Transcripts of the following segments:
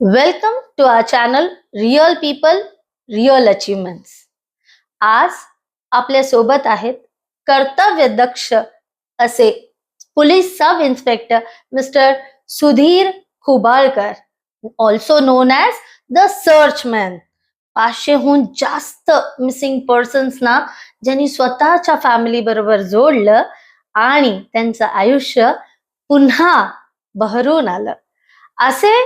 Welcome to our channel real people real achievements. आज आपल्या सोबत आहेत कर्तव्यदक्ष असे police sub inspector mister Sudhir Khubalkar, also known as the searchman. 500हून जास्त मिसिंग पर्सन्सना ज्यांनी स्वतःच्या फॅमिली बरोबर जोडलं आणि त्यांचं आयुष्य पुन्हा बहरून आलं. असे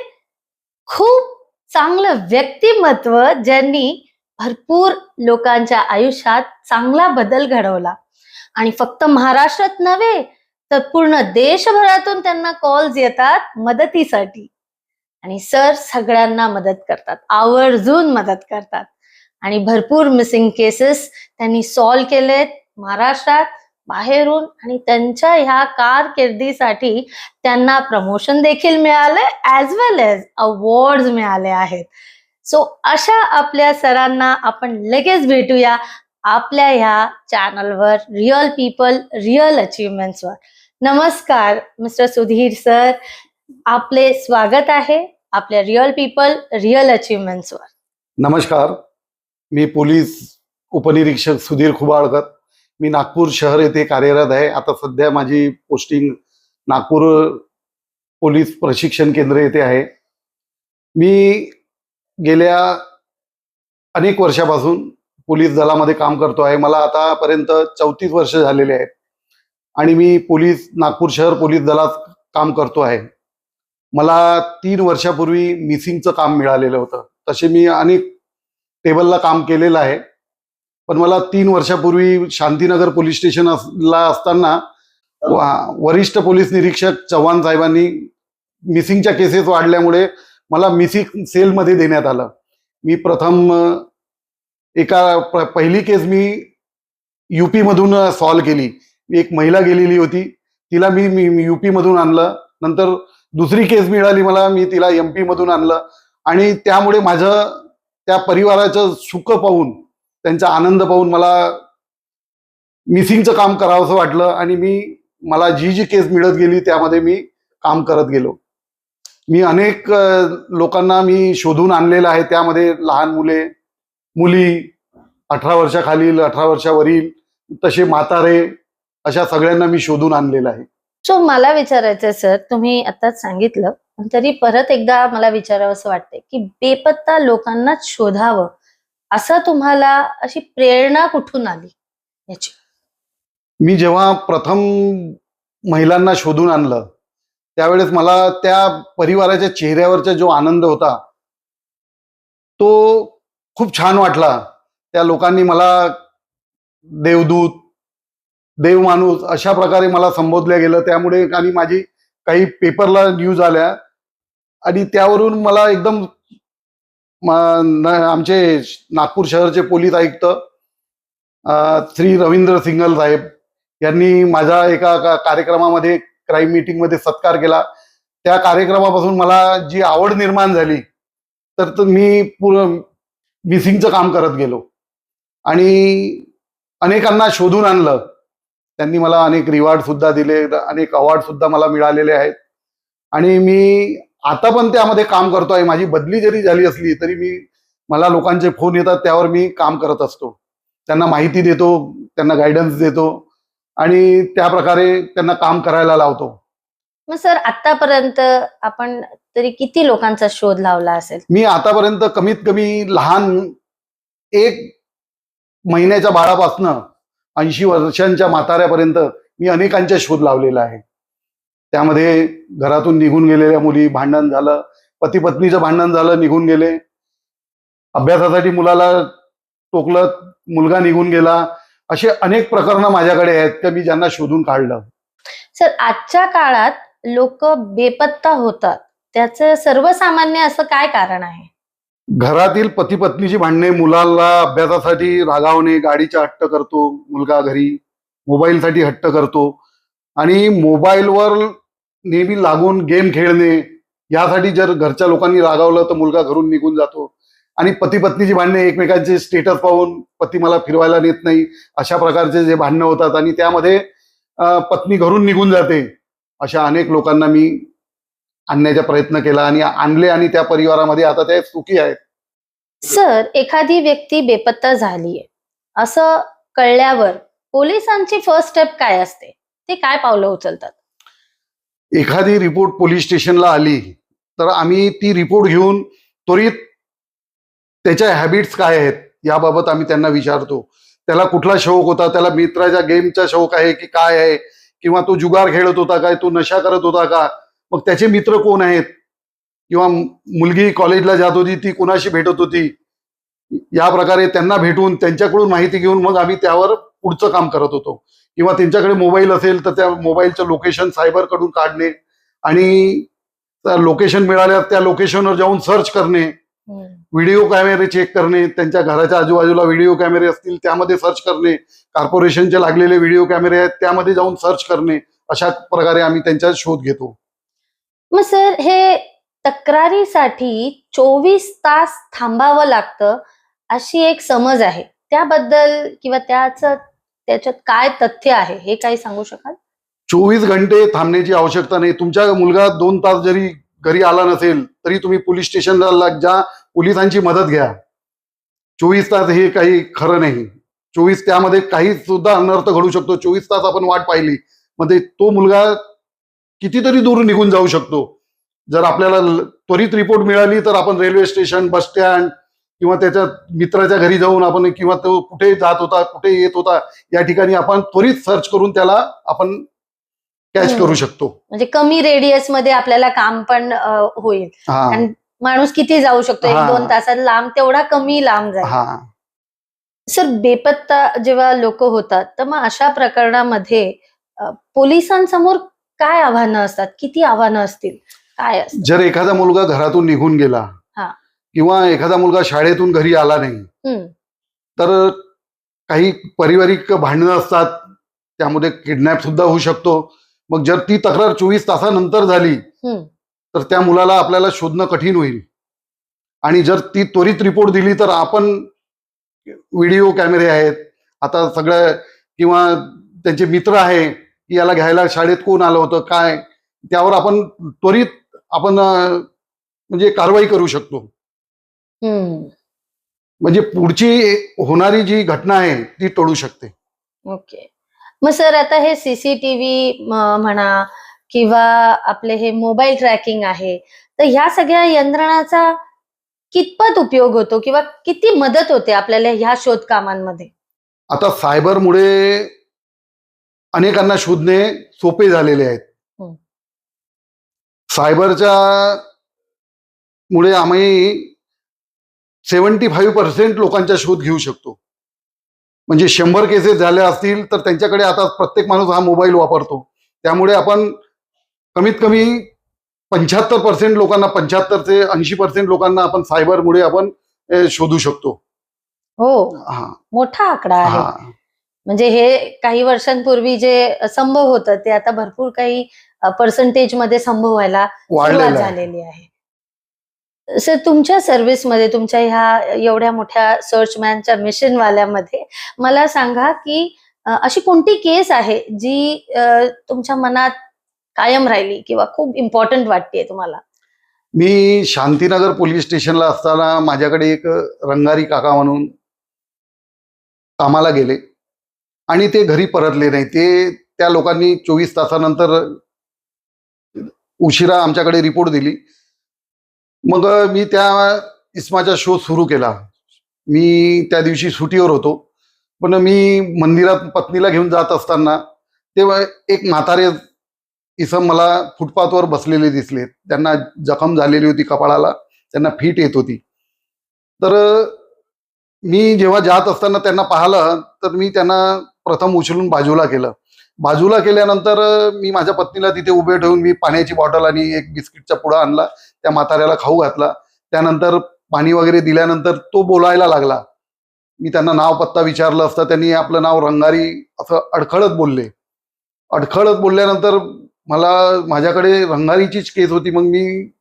खूप चांगलं व्यक्तिमत्व ज्यांनी भरपूर लोकांच्या आयुष्यात चांगला बदल घडवला आणि फक्त महाराष्ट्रात नव्हे तर पूर्ण देशभरातून त्यांना कॉल्स येतात मदतीसाठी. आणि सर सगळ्यांना मदत करतात, आवर्जून मदत करतात आणि भरपूर मिसिंग केसेस त्यांनी सॉल्व्ह केलेत महाराष्ट्रात, बाहेरून. आणि त्यांच्या ह्या कारकिर्दीसाठी त्यांना प्रमोशन देखील मिळाले ॲज वेल एज अवॉर्ड्स मिळाले आहेत. सो अशा आपल्या सरांना आपण लगेच भेटूया आपल्या ह्या चॅनलवर, रिअल पीपल रिअल अचीवमेंट्सवर. नमस्कार मिस्टर सुधीर सर, आपले स्वागत आहे आपल्या रिअल पीपल रिअल अचीवमेंट्सवर. नमस्कार, मी पोलीस उपनिरीक्षक सुधीर खुबाळकर. मी नागपूर शहर येथे कार्यरत आहे. आता सध्या माझी पोस्टिंग नागपूर पोलीस प्रशिक्षण केंद्र येथे आहे. मी गेल्या अनेक वर्षापासून पोलीस दलामध्ये काम करतो आहे. मला आतापर्यंत 34 वर्ष झालेले आहेत आणि मी नागपूर शहर पोलीस दलात काम करतो आहे. मला 3 वर्षापूर्वी मिसिंगचं काम मिळालेलं होतं. तसे मी अनेक टेबलला काम केलेलं आहे, पण मला 3 वर्षापूर्वी शांतीनगर पोलीस स्टेशनला असताना वरिष्ठ पोलीस निरीक्षक चव्हाण साहेबांनी मिसिंगच्या केसेस वाढल्यामुळे मला मिसिंग सेलमध्ये देण्यात आलं. मी प्रथम पहिली केस मी युपी मधून सॉल्व्ह केली. एक महिला गेलेली होती, तिला मी युपी मधून आणलं. नंतर दुसरी केस मिळाली मला, मी तिला MP मधून आणलं. आणि त्यामुळे माझं त्या परिवाराचं सुख पाहून, त्यांचा आनंद पाहून मला मिसिंगचं काम करावंसं वाटलं आणि मला जी केस मिळत गेली त्यामध्ये मी काम करत गेलो. मी अनेक लोकांना मी शोधून आणलेलं आहे. त्यामध्ये लहान मुली, 18 वर्षाखालील, 18 वर्षावरील, तसे म्हातारे, अशा सगळ्यांना मी शोधून आणलेलं आहे. सो मला विचारायचं सर, तुम्ही आताच सांगितलं तरी परत एकदा मला विचारावं असं वाटतंय की बेपत्ता लोकांना शोधावं, असं तुम्हाला अशी प्रेरणा कुठून आली याची? मी जेव्हा प्रथम महिलांना शोधून आणलं त्यावेळेस मला त्या परिवाराच्या चेहऱ्यावरचा जो आनंद होता तो खूप छान वाटला. त्या लोकांनी मला देवदूत, देवमाणूस अशा प्रकारे मला संबोधलं गेलं. त्यामुळे आणि माझी काही पेपरला न्यूज आल्या आणि त्यावरून मला एकदम आमचे नागपूर शहरचे पोलीस आयुक्त श्री रवींद्र सिंघल साहेब यांनी माझा एका कार्यक्रमामध्ये, क्राईम मीटिंगमध्ये सत्कार केला. त्या कार्यक्रमापासून मला जी आवड निर्माण झाली तर मी मिसिंगचं काम करत गेलो आणि अनेकांना शोधून आणलं. त्यांनी मला अनेक रिवॉर्ड सुद्धा दिले, अनेक अवॉर्ड सुद्धा मला मिळालेले आहेत आणि मी आता पण त्यामध्ये काम करतो आहे. माझी बदली जरी झाली असली तरी मला लोकांचे फोन येतात, त्यावर मी काम करत असतो. त्यांना माहिती देतो, त्यांना गायडन्स देतो आणि त्या प्रकारे त्यांना काम करायला लावतो. मग सर आतापर्यंत आपण तरी किती लोकांचा शोध लावला असेल? मी आतापर्यंत कमीत कमी लहान 1 महिन्याच्या बाळापासनं 80 वर्षांच्या म्हाताऱ्यापर्यंत मी अनेकांचा शोध लावलेला आहे. त्यामध्ये घरातून निघून गेलेल्या मुली, भांडण झालं, पती पत्नीचं भांडण झालं, निघून गेले. अभ्यासासाठी मुलाला टोकलं, मुलगा निघून गेला. असे अनेक प्रकरणं माझ्याकडे आहेत की मी ज्यांना शोधून काढलं. सर आजच्या काळात लोक बेपत्ता होतात, त्याचं सर्वसामान्य असं काय कारण आहे? घरातील पती पत्नीची भांडणे, मुलाला अभ्यासासाठी रागावणे, गाडीचा हट्ट करतो मुलगा घरी, मोबाईलसाठी हट्ट करतो आणि मोबाईलवर नेहमी लागून गेम खेळणे, यासाठी जर घरच्या लोकांनी रागावलं तर मुलगा घरून निघून जातो. आणि पती पत्नीची भांडणे, एकमेकांचे स्टेटस पाहून पती मला फिरवायला नेत नाही, अशा प्रकारचे जे भांडणं होतात आणि त्यामध्ये पत्नी घरून निघून जाते. अशा अनेक लोकांना मी आणण्याचा प्रयत्न केला आणि आणले आणि त्या परिवारामध्ये आता ते सुखी आहेत. सर, एखादी व्यक्ती बेपत्ता झालीये असं कळल्यावर पोलिसांची फर्स्ट स्टेप काय असते? ते काय पावलं उचलतात? एखादी रिपोर्ट पोलीस स्टेशनला आली तर आम्ही ती रिपोर्ट घेऊन त्वरित त्याच्या हॅबिट्स काय आहेत याबाबत आम्ही त्यांना विचारतो. त्याला कुठला शौक होता, त्याला मित्राच्या गेमचा शौक आहे की काय आहे, किंवा तो जुगार खेळत होता काय, तो नशा करत होता का, मग त्याचे मित्र कोण आहेत, किंवा मुलगी कॉलेजला जात होती ती कुणाशी भेटत होती, या प्रकारे त्यांना भेटून त्यांच्याकडून माहिती घेऊन मग आम्ही त्यावर पुढचं काम करत होतो. किंवा त्यांच्याकडे मोबाईल असेल तर त्या मोबाईलचं लोकेशन सायबरकडून काढणे आणि लोकेशन मिळाल्या त्या लोकेशनवर जाऊन सर्च करणे, व्हिडिओ कॅमेरे चेक करणे, त्यांच्या घराच्या आजूबाजूला व्हिडिओ कॅमेरे असतील त्यामध्ये सर्च करणे, कॉर्पोरेशनचे लागलेले व्हिडिओ कॅमेरे आहेत त्यामध्ये जाऊन सर्च करणे, अशा प्रकारे आम्ही त्यांचा शोध घेतो. मग सर, हे तक्रारीसाठी 24 तास थांबावं लागतं अशी एक समज आहे, त्याबद्दल किंवा त्याच्यात काय तथ्य आहे हे काही सांगू शकाल? 24 घंटे थांबण्याची आवश्यकता नाही. तुमचा मुलगा 2 तास जरी घरी आला नसेल तरी तुम्ही पोलीस स्टेशनला ज्या पोलिसांची मदत घ्या. 24 तास हे काही खरं नाही. 24 त्यामध्ये काही सुद्धा अनर्थ घडू शकतो. 24 तास आपण वाट पाहिली मध्ये तो मुलगा कितीतरी दूर निघून जाऊ शकतो. जर आपल्याला त्वरित रिपोर्ट मिळाली तर आपण रेल्वे स्टेशन, बस स्टँड किंवा त्याच्या मित्राच्या घरी जाऊन आपण, किंवा तो कुठे जात होता कुठे येत होता या ठिकाणी आपण त्वरित सर्च करून त्याला आपण कॅच करू शकतो. म्हणजे कमी रेडियस मध्ये आपल्याला काम पण होईल. आणि माणूस किती जाऊ शकतो, 1-2 तासात लांब, तेवढा कमी लांब जाईल. सर, बेपत्ता जेव्हा लोक होतात तर मग अशा प्रकरणामध्ये पोलिसांसमोर काय आव्हानं असतात, किती आव्हानं असतील, काय असतं? जर एखादा मुलगा घरातून निघून गेला किंवा एखादा मुलगा शाळेतून घरी आला नाही तर काही पारिवारिक भांडणं असतात, त्यामध्ये किडनॅप सुद्धा होऊ शकतो. मग जर ती तक्रार 24 तासानंतर झाली तर त्या मुलाला आपल्याला शोधणं कठीण होईल. आणि जर ती त्वरित रिपोर्ट दिली तर आपण व्हिडिओ कॅमेरे आहेत आता सगळं, किंवा त्यांचे मित्र आहे की याला घ्यायला शाळेत कोण आलं होतं काय, त्यावर आपण त्वरित म्हणजे कारवाई करू शकतो. म्हणजे पुढची होणारी जी घटना आहे ती टळू शकते. ओके. मग सर, आता हे सीसीटीव्ही म्हणा किंवा आपले हे मोबाईल ट्रॅकिंग आहे, तर ह्या सगळ्या यंत्रणाचा कितपत उपयोग होतो किंवा किती मदत होते आपल्याला ह्या शोधकामांमध्ये? आता सायबरमुळे अनेकांना शोधणे सोपे झालेले आहेत. सायबरच्या मुळे आम्ही 75% लोकांचा शोध घेऊ शकतो. म्हणजे 100 केसेस झाल्या असतील तर त्यांच्याकडे आता प्रत्येक माणूस हा मोबाईल वापरतो. त्यामुळे आपण कमीत कमी 75% लोकांना, 75 ते 80% लोकांना आपण सायबरमुळे आपण शोधू शकतो. हो, मोठा आकडा आहे. म्हणजे हे काही वर्षांपूर्वी जे संभव होतं ते आता भरपूर काही पर्सेंटेज मध्ये संभव व्हायला सुरुवात झालेली आहे. सर, तुमच्या सर्व्हिसमध्ये, तुमच्या ह्या एवढ्या मोठ्या सर्चमॅनच्या मिशन वाल्यामध्ये मला सांगा की अशी कोणती केस आहे जी तुमच्या मनात कायम राहिली किंवा खूप इम्पॉर्टंट वाटते तुम्हाला? मी शांतीनगर पोलीस स्टेशनला असताना माझ्याकडे एक रंगारी काका म्हणून कामाला गेले आणि ते घरी परतले नाही. त्या लोकांनी 24 तासानंतर उशिरा आमच्याकडे रिपोर्ट दिली. मग मी त्या इसमाचा शोध सुरू केला. मी त्या दिवशी सुट्टीवर होतो, पण मी मंदिरात पत्नीला घेऊन जात असताना तेव्हा एक म्हातारे इसम मला फुटपाथवर बसलेले दिसले. त्यांना जखम झालेली होती कपाळाला, त्यांना फीट येत होती. तर मी जेव्हा जात असताना त्यांना पाहिलं तर मी त्यांना प्रथम उचलून बाजूला केलं. बाजूला केल्यानंतर मी माझ्या पत्नीला तिथे उभे ठेवून मी पाण्याची बॉटल आणि एक बिस्किटचा पुडा आणला, त्या म्हाताऱ्याला खाऊ घातला. त्यानंतर पाणी वगैरे दिल्यानंतर तो बोलायला लागला. मी त्यांना नाव पत्ता विचारलं असता त्यांनी आपलं नाव रंगारी असं अडखळत बोलले. अडखळत बोलल्यानंतर मला माझ्याकडे रंगारीचीच केस होती. मग मी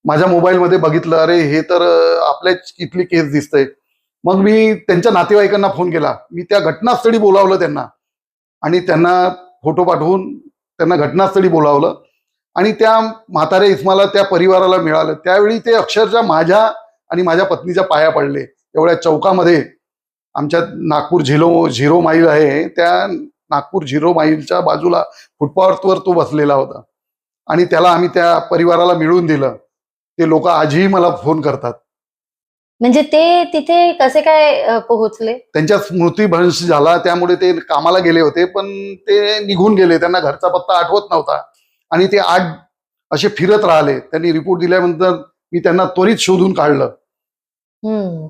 माझ्या मोबाईलमध्ये बघितलं, अरे हे तर आपल्याच इथली केस दिसतंय. मग मी त्यांच्या नातेवाईकांना फोन केला. मी त्या घटनास्थळी बोलावलं त्यांना आणि त्यांना फोटो पाठवून त्यांना घटनास्थळी बोलावलं आणि त्या म्हाताऱ्या इस्माला त्या परिवाराला मिळालं. त्यावेळी ते अक्षरशः माझ्या आणि माझ्या पत्नीच्या पाया पडले. एवढ्या चौकामध्ये आमच्या नागपूर झिरो माईल आहे, त्या नागपूर झिरो माईलच्या बाजूला फुटपाथवर तो बसलेला होता आणि त्याला आम्ही त्या परिवाराला मिळवून दिलं. ते लोक आजही मला फोन करतात. म्हणजे ते तिथे कसे काय पोहोचले? त्यांच्या स्मृतिभ्रंश झाला, त्यामुळे ते कामाला गेले होते, पण ते निघून गेले. त्यांना घरचा पत्ता आठवत नव्हता आणि ते 8 असे फिरत राहिले. त्यांनी रिपोर्ट दिल्यानंतर मी त्यांना त्वरित शोधून काढलं. हम्म.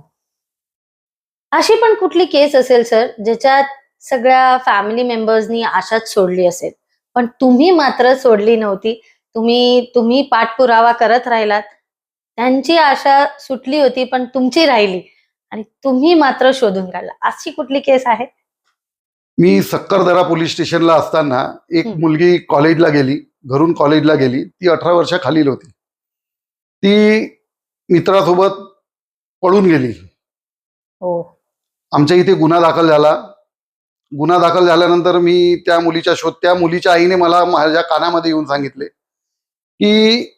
अशी पण कुठली केस असेल सर ज्याच्यात सगळ्या फॅमिली मेंबर्सनी आशाच सोडली असेल, पण तुम्ही मात्र सोडली नव्हती. तुम्ही पाठपुरावा करत राहिलात. त्यांची आशा सुटली होती पण तुमची राहिली आणि तुम्ही मात्र शोधून काढला. अशी कुठली केस आहे? मी सक्करदरा पोलीस स्टेशनला असताना एक मुलगी कॉलेजला गेली, घरून कॉलेजला गेली. ती 18 वर्षाखालील होती. ती मित्रासोबत पळून गेली. हो. आमच्या इथे गुन्हा दाखल झाला. गुन्हा दाखल झाल्यानंतर मी त्या मुलीच्या आईने मला माझ्या कानामध्ये येऊन सांगितले की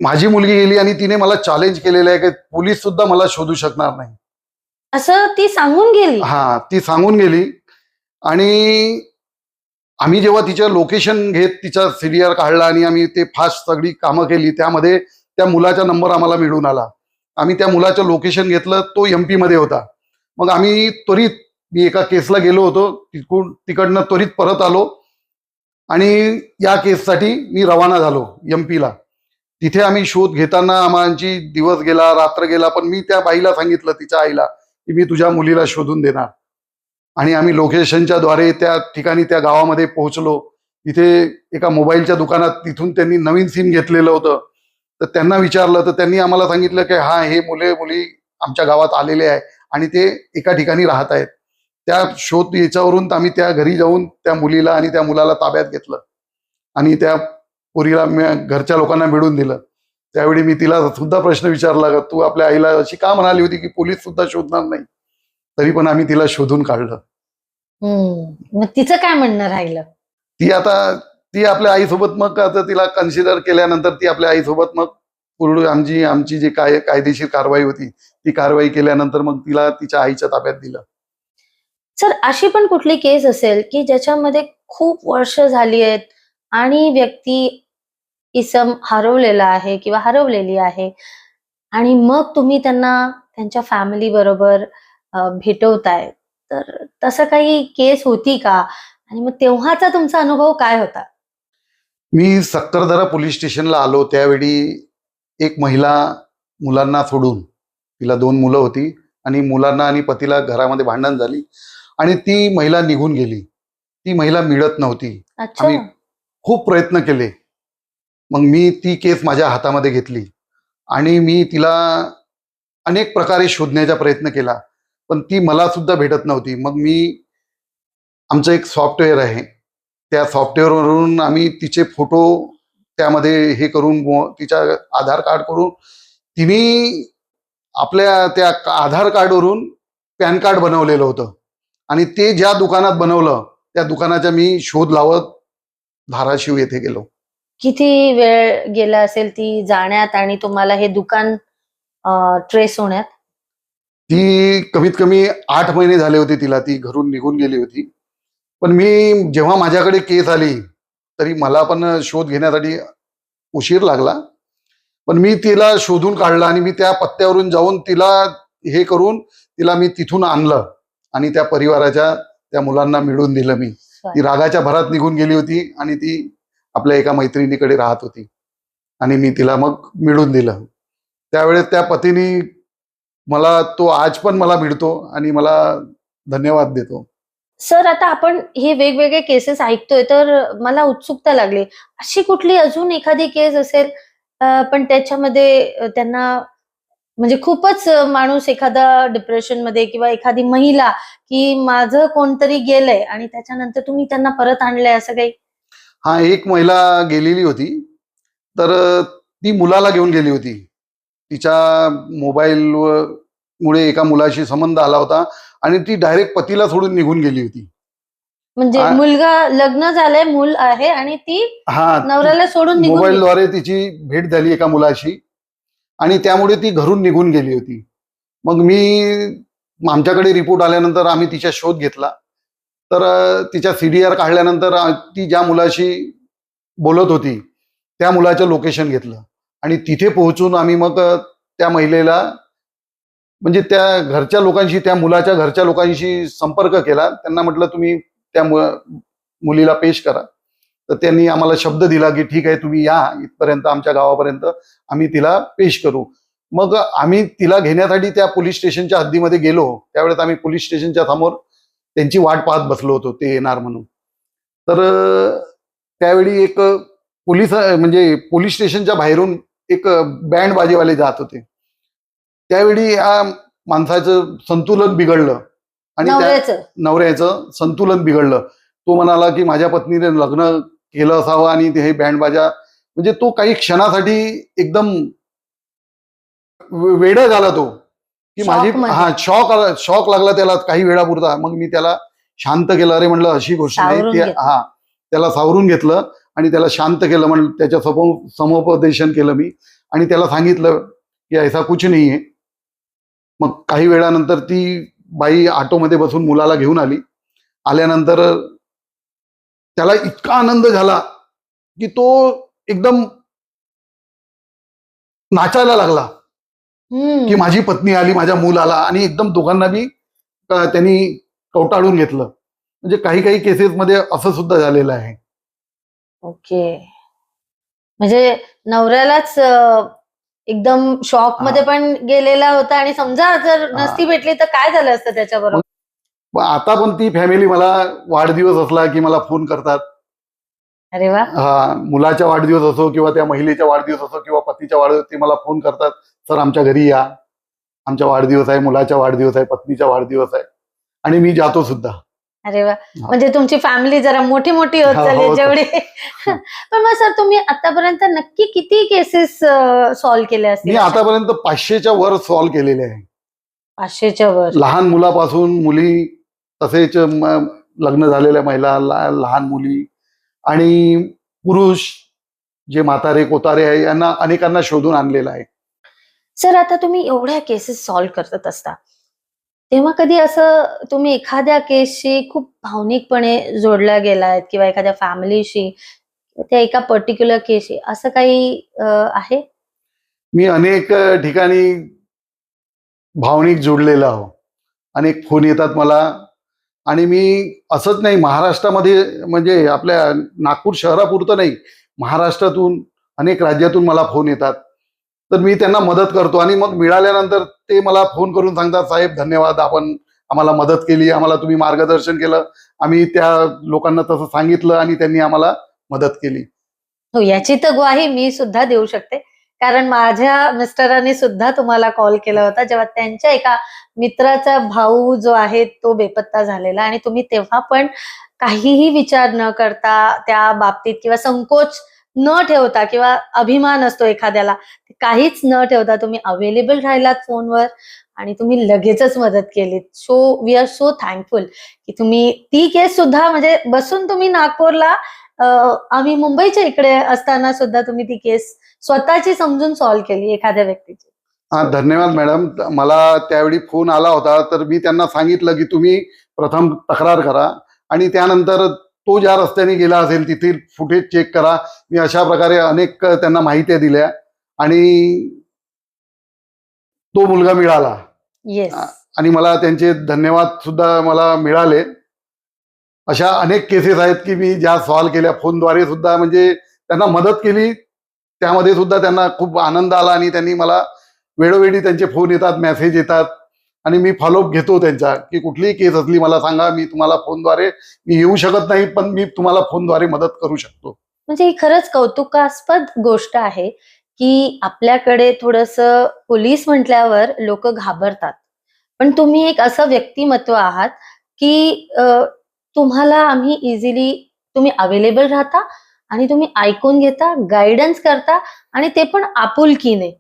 माझी मुलगी गेली आणि तिने मला चॅलेंज केलेलं आहे की पोलीस सुद्धा मला शोधू शकणार नाही. असं ती सांगून गेली? हा, ती सांगून गेली. आणि आम्ही जेव्हा तिचं लोकेशन घेत तिचा सीडीआर काढला आणि आम्ही ते फास्ट सगळी कामं केली, त्यामध्ये त्या मुलाचा नंबर आम्हाला मिळून आला. आम्ही त्या मुलाचं लोकेशन घेतलं, तो MP मध्ये होता. मग आम्ही त्वरित, मी एका केसला गेलो होतो, तिकडनं त्वरित परत आलो आणि या केससाठी मी रवाना झालो MP ला. तिथे आम्ही शोध घेताना आमची दिवस गेला, रात्र गेला, पण मी त्या बाईला सांगितलं, तिच्या आईला, की मी तुझ्या मुलीला शोधून देणार. आणि आम्ही लोकेशनच्या द्वारे त्या ठिकाणी, त्या गावामध्ये पोहोचलो. तिथे एका मोबाईलच्या दुकानात, तिथून त्यांनी नवीन सिम घेतलेलं होतं. तर त्यांना विचारलं तर त्यांनी आम्हाला सांगितलं की हा, हे मुली आमच्या गावात आलेले आहे आणि ते एका ठिकाणी राहत आहेत. त्या शोध याच्यावरून आम्ही त्या घरी जाऊन त्या मुलीला आणि त्या मुलाला ताब्यात घेतलं आणि त्या पोरीला घरच्या लोकांना मिळून दिलं. त्यावेळी मी तिला सुद्धा प्रश्न विचारला, तू आपल्या आईला अशी का म्हणाली होती की पोलीस सुद्धा शोधणार नाही? तरी पण आम्ही तिला शोधून काढलं. मग तिचं काय म्हणणं राहिलं? ती आपल्या आईसोबत, मग आता तिला कन्सिडर केल्यानंतर ती आपल्या आईसोबत मग पूर्ण आमची जी कायदेशीर कारवाई होती ती कारवाई केल्यानंतर मग तिला तिच्या आईच्या ताब्यात दिलं. सर, अशी पण कुठली केस असेल की ज्याच्यामध्ये खूप वर्ष झाली आहेत आणि व्यक्ती इसम हरवलेला आहे किंवा हरवलेली आहे आणि मग तुम्ही त्यांना त्यांच्या फॅमिली बरोबर भेटवताय, तर तसं काही केस होती का आणि मग तेव्हाचा तुमचा अनुभव काय होता? मी सक्करदरा पोलीस स्टेशनला आलो त्यावेळी एक महिला मुलांना सोडून, तिला 2 मुलं होती आणि मुलांना आणि पतीला घरामध्ये भांडण झाली आणि ती महिला निघून गेली. ती महिला मिळत नव्हती. अच्छा. आम्ही खूप प्रयत्न केले. मग मी ती केस माझ्या हातामध्ये घेतली आणि मी तिला अनेक प्रकारे शोधण्याचा प्रयत्न केला, पण ती मला सुद्धा भेटत नव्हती. मग आमचं एक सॉफ्टवेअर आहे, त्या सॉफ्टवेअरवरून आम्ही तिचे फोटो त्यामध्ये हे करून, तिच्या आधार कार्ड करून, तिने आपल्या त्या आधार कार्डवरून पॅन कार्ड बनवलेलं होतं आणि ते ज्या दुकानात बनवलं त्या दुकानाचा मी शोध लावत धाराशिव येथे गेलो. किती वेळ गेला असेल ती जाण्यात आणि तुम्हाला हे दुकान ट्रेस होण्यात? ती कमीत कमी 8 महिने झाले होते तिला, ती घरून निघून गेली होती. पण मी जेव्हा माझ्याकडे केस आली तरी मला पण शोध घेण्यासाठी उशीर लागला, पण मी तिला शोधून काढलं आणि मी त्या पत्त्यावरून जाऊन तिला हे करून तिला मी तिथून आणलं आणि त्या परिवाराच्या त्या मुलांना मिळवून दिलं. मी ती रागाच्या भरात निघून गेली होती आणि ती आपल्या एका मैत्रिणीकडे राहत होती आणि मी तिला मग मिळवून दिलं. त्यावेळेस त्या पतीने मला, तो आज पण मला मिळतो आणि मला धन्यवाद देतो. सर, आता आपण हे वेगवेगळे केसेस ऐकतोय तर मला उत्सुकता लागली. अशी कुठली अजून एखादी केस असेल पण त्याच्यामध्ये त्यांना म्हणजे खूपच माणूस एखादा डिप्रेशन मध्ये किंवा एखादी महिला की माझं कोणतरी गेलंय आणि त्याच्यानंतर तुम्ही त्यांना परत आणलंय, असं काही? हा, एक महिला गेलेली होती, तर ती मुलाला घेऊन गेली होती. तिच्या मोबाईल मुळे एका मुलाशी संबंध आला होता आणि ती डायरेक्ट पतीला सोडून निघून गेली होती. म्हणजे आ- मुलगा लग्न झालंय, मूल आहे आणि ती हा नवऱ्याला सोडून निघून गेली. मोबाईलद्वारे तिची भेट झाली एका मुलाशी आणि त्यामुळे ती घरून निघून गेली होती. मग आमच्याकडे रिपोर्ट आल्यानंतर आम्ही तिचा शोध घेतला. तर तिच्या CDR काढल्यानंतर ती ज्या मुलाशी बोलत होती त्या मुलाचं लोकेशन घेतलं आणि तिथे पोहोचून आम्ही मग त्या महिलेला म्हणजे त्या घरच्या लोकांशी, त्या मुलाच्या घरच्या लोकांशी संपर्क केला. त्यांना म्हटलं तुम्ही त्या मुलीला पेश करा. तर त्यांनी आम्हाला शब्द दिला की ठीक आहे, तुम्ही या इथपर्यंत, आमच्या गावापर्यंत, आम्ही तिला पेश करू. मग आम्ही तिला घेण्यासाठी त्या पोलीस स्टेशनच्या हद्दीमध्ये गेलो. त्यावेळेस आम्ही पोलीस स्टेशनच्या समोर त्यांची वाट पाहत बसलो होतो, ते येणार म्हणून. तर त्यावेळी एक म्हणजे पोलीस स्टेशनच्या बाहेरून एक बँड बाजीवाले जात होते. त्यावेळी या माणसाचं संतुलन बिघडलं आणि त्या नवऱ्याचं संतुलन बिघडलं. तो म्हणाला की माझ्या पत्नीने लग्न केलं असावं आणि हे बँड बाजा, म्हणजे तो काही क्षणासाठी एकदम वेडा झाला तो, की माझी शॉक लागला त्याला काही वेळापुरता. मग मी त्याला शांत केलं. अरे म्हणलं अशी गोष्ट नाही. त्याला सावरून घेतलं आणि त्याला शांत केलं. म्हणलं त्याच्या समुपदेशन केलं मी आणि त्याला सांगितलं की ऐसा कुछ नाही आहे. मग काही वेळानंतर ती बाई ऑटोमध्ये बसून मुलाला घेऊन आली. आल्यानंतर त्याला इतका आनंद झाला की तो एकदम नाचायला लागला की माझी पत्नी आली, माझा मूल आला, आणि एकदम दोघांना बी त्यांनी कवटाळून घेतलं. म्हणजे काही काही केसेसमध्ये असं सुद्धा झालेलं आहे. ओके. म्हणजे नवऱ्यालाच एकदम शॉक मध्ये पण गेलेला होता आणि समजा जर नसती भेटली तर काय झालं असतं त्याच्याबरोबर. आता पण ती फॅमिली मला वाढदिवस असला की मला फोन करतात. अरे वा. मुलाचा वाढदिवस असो किंवा त्या महिलेचा वाढदिवस असो किंवा पतीचा वाढदिवस, ते मला फोन करतात, सर आमच्या घरी या, आमचा वाढदिवस आहे, मुलाचा वाढदिवस आहे, पत्नीचा वाढदिवस आहे, आणि मी जातो सुद्धा. अरे वा. म्हणजे तुमची फॅमिली जरा मोठी मोठी होत चालली जेवढी. पण मग सर तुम्ही आतापर्यंत नक्की किती केसेस सॉल्व्ह केल्या असतील? मी आतापर्यंत 500च्या वर सॉल्व्ह केलेले आहे. 500च्या वर. लहान मुलापासून मुली, तसेच लग्न झालेल्या महिला, लहान मुली आणि पुरुष, जे म्हातारे कोतारे आहे, यांना अनेकांना शोधून आणलेलं आहे. सर आता तुम्ही एवढ्या केसेस सॉल्व्ह करत असता तेव्हा कधी असं तुम्ही एखाद्या केसशी खूप भावनिकपणे जोडल्या गेलात किंवा एखाद्या फॅमिलीशी, त्या एका पर्टिक्युलर केसशी, असं काही आहे? मी अनेक ठिकाणी भावनिक जोडलेला आहो. अनेक फोन येतात मला, आणि मी असंच नाही, महाराष्ट्रामध्ये म्हणजे आपल्या नागपूर शहरापुरतं नाही, महाराष्ट्रातून अनेक राज्यातून मला फोन येतात. तर मी त्यांना मदत करतो आणि मग मिळाल्यानंतर ते मला फोन करून सांगतात, साहेब धन्यवाद, आपण आम्हाला मदत केली, आम्हाला तुम्ही मार्गदर्शन केलं, आम्ही त्या लोकांना तसं सांगितलं आणि त्यांनी आम्हाला मदत केली. हो, याची तर ग्वाही मी सुद्धा देऊ शकते, कारण माझ्या मिस्टरांनी सुद्धा तुम्हाला कॉल केला होता जेव्हा त्यांच्या एका मित्राचा भाऊ जो आहे तो बेपत्ता झालेला, आणि तुम्ही तेव्हा पण काहीही विचार न करता त्या बाबतीत किंवा संकोच न ठेवता किंवा अभिमान असतो एखाद्याला, काहीच न ठेवता तुम्ही अवेलेबल राहिलात फोनवर आणि तुम्ही लगेचच मदत केलीत. So we are so thankful की तुम्ही ती केस सुद्धा म्हणजे बसून तुम्ही नागपूरला, आम्ही मुंबईच्या इकडे असताना सुद्धा तुम्ही ती केस स्वतःची समजून सॉल्व्ह केली एखाद्या व्यक्तीची. धन्यवाद मॅडम. मला त्यावेळी फोन आला होता, तर मी त्यांना सांगितलं की तुम्ही प्रथम तक्रार करा आणि त्यानंतर तो ज्या रस्त्याने गेला असेल तिथे फुटेज चेक करा. मी अशा प्रकारे अनेक त्यांना माहिती दिल्या आणि तो मुलगा मिळाला. येस. आणि मला त्यांचे धन्यवाद सुद्धा मला मिळाले. अशा अनेक केसेस आहेत की मी ज्या सॉल्व्ह केल्या फोनद्वारे सुद्धा, म्हणजे त्यांना मदत केली, त्यामध्ये सुद्धा त्यांना खूप आनंद आला आणि त्यांनी मला वेळोवेळी त्यांचे फोन येतात, मेसेज येतात आणि मी फॉलोअप घेतो त्यांचा, की कुठलीही केस असली मला सांगा, मी तुम्हाला फोनद्वारे, मी येऊ शकत नाही पण मी तुम्हाला फोनद्वारे मदत करू शकतो. म्हणजे ही खरंच कौतुकास्पद गोष्ट आहे की आपल्याकडे थोडंसं पोलीस म्हटल्यावर लोक घाबरतात, पण तुम्ही एक असं व्यक्तिमत्व आहात की तुम्हाला आम्ही इझिली, तुम्ही अवेलेबल राहता आणि तुम्ही ऐकून घेता, गायडन्स करता, आणि ते पण आपुलकीने,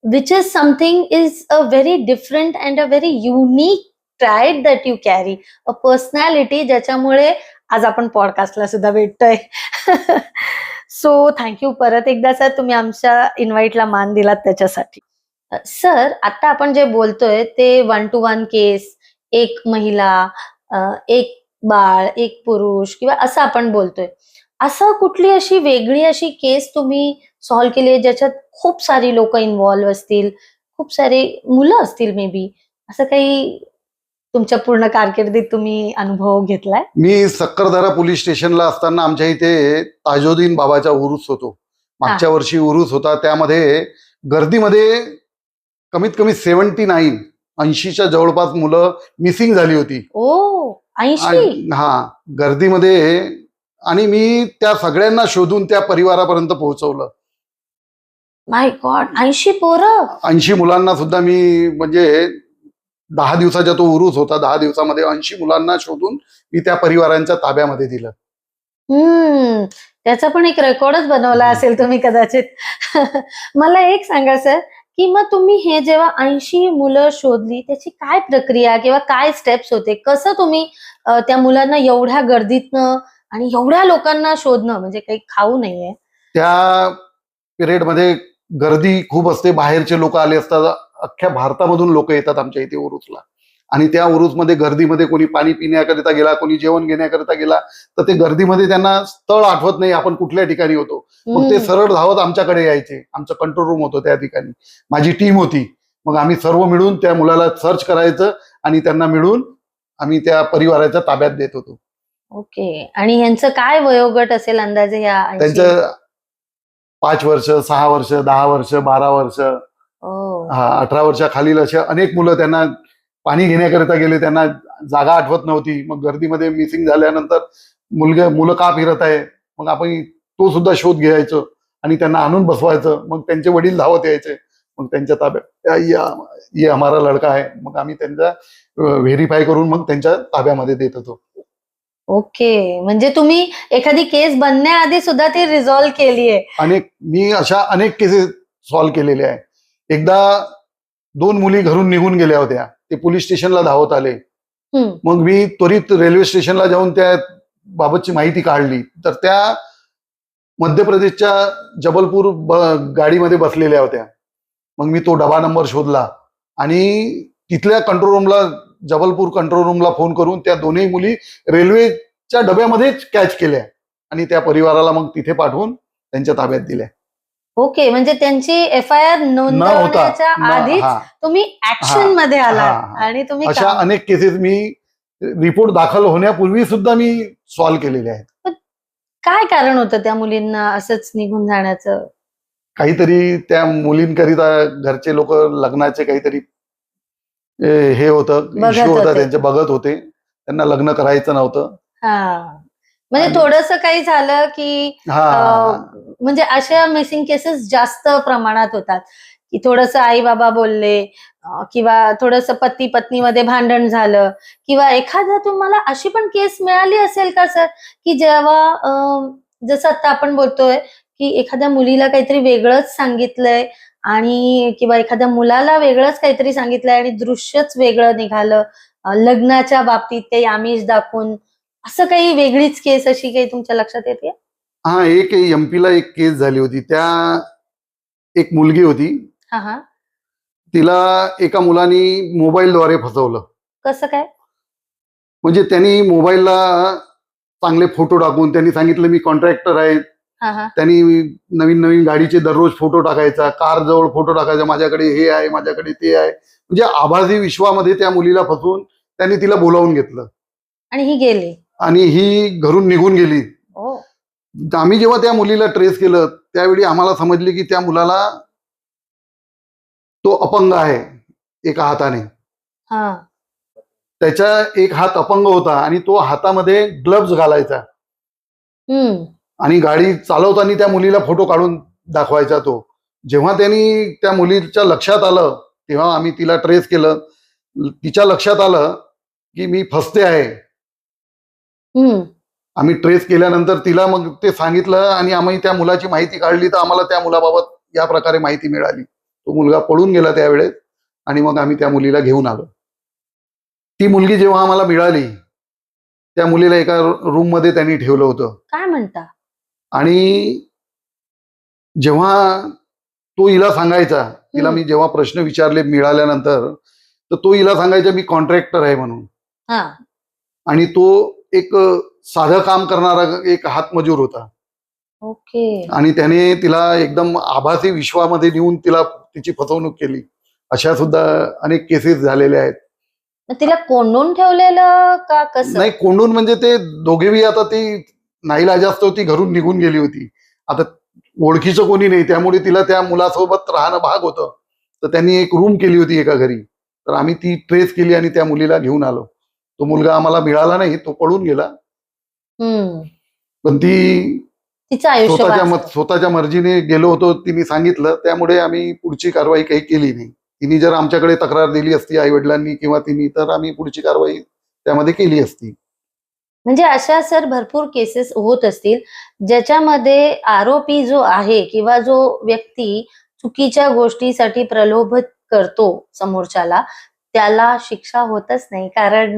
which is something is a very different and a very unique trait that you carry, a personality ज्याच्यामुळे आज आपण पॉडकास्टला सुद्धा भेटतोय. सो थँक्यू परत एकदा सर, तुम्ही आमच्या इन्व्हाइटला मान दिलात त्याच्यासाठी. सर, आता आपण जे बोलतोय ते 1 to 1 केस, एक महिला, एक बाळ, एक पुरुष किंवा असं आपण बोलतोय. असं कुठली अशी वेगळी अशी केस तुम्ही सॉल्व्ह केली आहे ज्याच्यात खूप सारी लोक इन्व्हॉल्व्ह असतील, खूप सारे मुलं असतील मे बी, असं काही तुमच्या पूर्ण कारकिर्दीत तुम्ही अनुभव घेतलाय? मी सक्करदरा पोलीस स्टेशनला असताना आमच्या इथे ताजुद्दीन बाबाचा उरूस होतो. मागच्या वर्षी उरूस होता. त्यामध्ये गर्दीमध्ये कमीत कमी 80च्या जवळपास मुलं मिसिंग झाली होती. ओ, 80? हा, गर्दीमध्ये. आणि मी त्या सगळ्यांना शोधून त्या परिवारापर्यंत पोहोचवलं. माय गॉड, 80 पोरं? 80 मुलांना सुद्धा मी, म्हणजे 10 दिवसाचा तो उरूस होता, 10 दिवसामध्ये 80 मुलांना शोधून मी त्या परिवारांच्या ताब्यामध्ये दिलं. त्याचा पण एक रेकॉर्डच बनवला असेल तुम्ही कदाचित. मला एक सांगा सर, की मग तुम्ही हे जेव्हा 80 मुलं शोधली त्याची काय प्रक्रिया किंवा काय स्टेप्स होते? कसं तुम्ही त्या मुलांना एवढ्या गर्दीतनं आणि एवढ्या लोकांना शोधणं, म्हणजे काही खाऊ नाहीये. त्या पिरियडमध्ये गर्दी खूप असते, बाहेरचे लोक आले असतात, अख्ख्या भारतामधून लोक येतात आमच्या इथे उरूसला. आणि त्या उरूसमध्ये गर्दीमध्ये कोणी पाणी पिण्याकरिता गेला, कोणी जेवण घेण्याकरिता गेला, तर ते गर्दीमध्ये त्यांना स्थळ आठवत नाही आपण कुठल्या ठिकाणी होतो. मग ते सरळ धावत आमच्याकडे यायचे. आमचं कंट्रोल रूम होतं त्या ठिकाणी, माझी टीम होती. मग आम्ही सर्व मिळून त्या मुलाला सर्च करायचं आणि त्यांना मिळून आम्ही त्या परिवाराच्या ताब्यात देत होतो. ओके. आणि यांचं काय वयोगट असेल अंदाजे या 80? त्यांचं 5 वर्ष, 6 वर्ष, 10 वर्ष, 12 वर्ष, ओ. 18 वर्षाखालील अशा अनेक मुलं त्यांना पाणी घेण्याकरिता गेले, त्यांना जागा आठवत नव्हती. मग गर्दीमध्ये मिसिंग झाल्यानंतर मुलं का फिरत आहे, मग आपण तो सुद्धा शोध घ्यायचो आणि त्यांना आणून बसवायचं. मग त्यांचे वडील धावत यायचे, मग त्यांच्या ताब्यात ये हमारा लडका आहे, मग आम्ही त्यांचा व्हेरीफाय करून मग त्यांच्या ताब्यामध्ये देत होतो. ओके. म्हणजे तुम्ही एखादी केस बनण्याआधी सुद्धा ती रिझॉल्व्ह केलीये. मी अशा अनेक केसेस सॉल्व्ह केलेल्या आहे. एकदा 2 मुली घरून निघून गेल्या होत्या, ते पोलीस स्टेशनला धावत आले. मग मी त्वरित रेल्वे स्टेशनला जाऊन त्या बाबतची माहिती काढली, तर त्या मध्य प्रदेशच्या जबलपूर गाडीमध्ये बसलेल्या होत्या. मग मी तो डबा नंबर शोधला आणि तिथल्या कंट्रोल रूमला, जबलपूर कंट्रोल रूमला फोन करून त्या दोन्ही मुली रेल्वेच्या डब्यामध्येच कॅच केल्या आणि त्या परिवाराला मग तिथे पाठवून त्यांच्या ताब्यात दिल्या. ओके. म्हणजे त्यांची एफआयआर नोंदवण्याच्या आधीच तुम्ही ऍक्शन मध्ये आलात आणि तुम्ही अशा अनेक केसेस मी रिपोर्ट दाखल होण्यापूर्वी सुद्धा मी सॉल्व्ह केलेले आहेत. काय कारण होतं त्या मुलींना असंच निघून जाण्याचं? काहीतरी त्या मुलींकरिता घरचे लोक लग्नाचे काहीतरी हे होतं, इश्यू होता, त्यांचे बघत होते, त्यांना लग्न करायचं नव्हतं. म्हणजे थोडस काही झालं की म्हणजे अशा मिसिंग केसेस जास्त प्रमाणात होतात की थोडस आई बाबा बोलले किंवा थोडस पती पत्नीमध्ये भांडण झालं, किंवा एखादा तुम्हाला अशी पण केस मिळाली असेल का सर, की जेव्हा जसं आता आपण बोलतोय की एखाद्या मुलीला काहीतरी वेगळंच सांगितलंय आणि किंवा एखाद्या मुलाला वेगळंच काहीतरी सांगितलंय आणि दृश्यच वेगळं निघालं, लग्नाच्या बाबतीत काही आमिष दाखवून, असं काही वेगळीच केस अशी काही तुमच्या लक्षात येते? एक एमपीला एक केस झाली होती. त्या एक मुलगी होती, तिला एका मुलानी मोबाईलद्वारे फसवलं. कसं काय? म्हणजे त्यांनी मोबाईलला चांगले फोटो टाकून त्यांनी सांगितलं मी कॉन्ट्रॅक्टर आहे. त्यांनी नवीन नवीन गाडीचे दररोज फोटो टाकायचा, कार जवळ फोटो टाकायचा, माझ्याकडे हे आहे, माझ्याकडे ते आहे. म्हणजे आभासी विश्वामध्ये त्या मुलीला फसवून त्यांनी तिला बोलावून घेतलं आणि ही गेली आणि ही घरून निघून गेली. आम्ही जेव्हा त्या मुलीला ट्रेस केलं त्यावेळी आम्हाला समजले की त्या मुलाला तो अपंग आहे एका हाताने. त्याचा एक हात अपंग होता आणि तो हातामध्ये ग्लव्स घालायचा आणि गाडी चालवताना त्या मुलीला फोटो काढून दाखवायचा तो. जेव्हा त्यांनी त्या मुलीच्या लक्षात आलं तेव्हा आम्ही तिला ट्रेस केलं. तिच्या लक्षात आलं की मी फसते आहे. आम्ही ट्रेस केल्यानंतर तिला मग ते सांगितलं आणि आम्ही त्या मुलाची माहिती काढली, तर आम्हाला त्या मुलाबाबत या प्रकारे माहिती मिळाली. तो मुलगा पळून गेला त्यावेळेस आणि मग आम्ही त्या मुलीला घेऊन आलो. ती मुलगी जेव्हा आम्हाला मिळाली त्या मुलीला एका रूम मध्ये त्यांनी ठेवलं होतं. काय म्हणता? आणि जेव्हा तो हिला सांगायचा, तिला हम्म. मी जेव्हा प्रश्न विचारले मिळाल्यानंतर, तर तो हिला सांगायचा मी कॉन्ट्रॅक्टर आहे म्हणून. हा. आणि तो एक साधं काम करणारा एक हातमजूर होता. ओके. आणि त्याने तिला एकदम आभासी विश्वामध्ये नेऊन तिला तिची फसवणूक केली. अशा सुद्धा अनेक केसेस झालेल्या आहेत. मग तिला कोंडून ठेवलेलं का कसं? नाही कोंडून म्हणजे ते दोघेही आता ती नाईलाजास्तव ती घरून निघून गेली होती. आता ओळखीचं कोणी नाही त्यामुळे तिला त्या मुलासोबत राहणं भाग होतं. तर त्यांनी एक रूम केली होती एका घरी. तर आम्ही ती ट्रेस केली आणि त्या मुलीला घेऊन आलो. तो मुलगा आम्हाला मिळाला नाही, तो पळून गेला. हम्म. पण ती तिचं आयुष्य वाचलं. स्वतःच्या मर्जीने गेलो होतो, तिने सांगितलं. त्यामुळे आम्ही पुढची कारवाई काही केली नाही. तिने जर आमच्याकडे तक्रार दिली असती आई वडिलांनी किंवा तिने, तर आम्ही पुढची कारवाई त्यामध्ये केली असती. म्हणजे अशा सर भरपूर केसेस होत असतील ज्याच्यामध्ये आरोपी जो आहे किंवा जो व्यक्ती चुकीच्या गोष्टीसाठी प्रलोभित करतो समोरच्याला, त्याला शिक्षा होतच नाही, कारण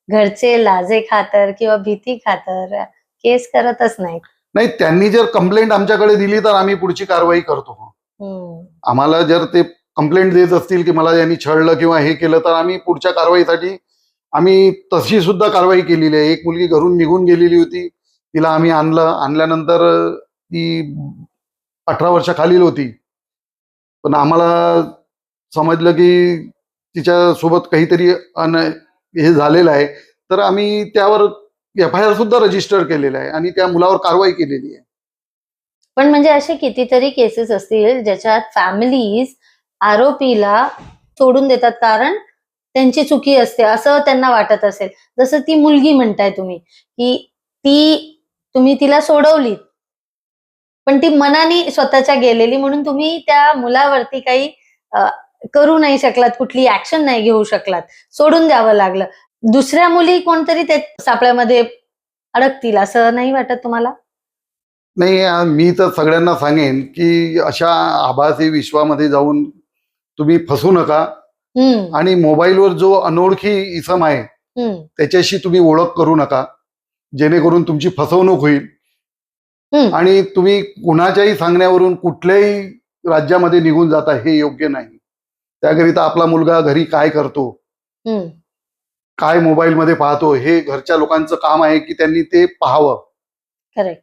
घरचे लाजे खातर किंवा भीती खातर केस करतच नाहीत. नाही, त्यांनी जर कंप्लेंट आमच्याकडे दिली तर आम्ही पुढची कारवाई करतो. हम्म. आम्हाला जर ते कंप्लेंट देत असतील की मला यांनी छळलं किंवा हे केलं, तर आम्ही पुढच्या कारवाईसाठी आम्ही तशी सुद्धा कारवाई केलेली आहे. एक मुलगी घरून निघून गेलेली होती, तिला आम्ही आणल्यानंतर ती 18 वर्षाखालील होती. पण आम्हाला समजलं की तिच्यासोबत काहीतरी हे झालेलं आहे, तर आम्ही त्यावर FIR सुद्धा रजिस्टर केलेला आहे आणि त्या मुलावर कारवाई केलेली आहे. पण म्हणजे असे कितीतरी केसेस असतील ज्याच्यात फॅमिलीज आरोपीला सोडून देतात कारण त्यांची चुकी असते असं त्यांना वाटत असेल. जसं ती मुलगी म्हणताय तुम्ही की तुम्ही तिला सोडवलीत, पण ती मनाने स्वतःच्या गेलेली म्हणून तुम्ही त्या मुलावरती काही करू नाही शकलात, कुठली ऍक्शन नाही घेऊ शकलात, सोडून द्यावं लागलं. दुसऱ्या मुली कोणतरी ते सापळ्यामध्ये अडकतील असं नाही वाटत तुम्हाला? नाही, मी तर सगळ्यांना सांगेन की अशा आभासी विश्वामध्ये जाऊन तुम्ही फसू नका. हम्म. आणि मोबाईलवर जो अनोळखी इसम आहे हम्म. त्याच्याशी तुम्ही ओळख करू नका, जेणेकरून तुमची फसवणूक होईल. हम्म. आणि तुम्ही कुणाच्याही सांगण्यावरून कुठल्याही राज्यामध्ये निघून जाता हे योग्य नाही. त्याकरिता आपला मुलगा घरी काय करतो, हम्म. काय मोबाईलमध्ये पाहतो, हे घरच्या लोकांचं काम आहे की त्यांनी ते पाहावं. करेक्ट.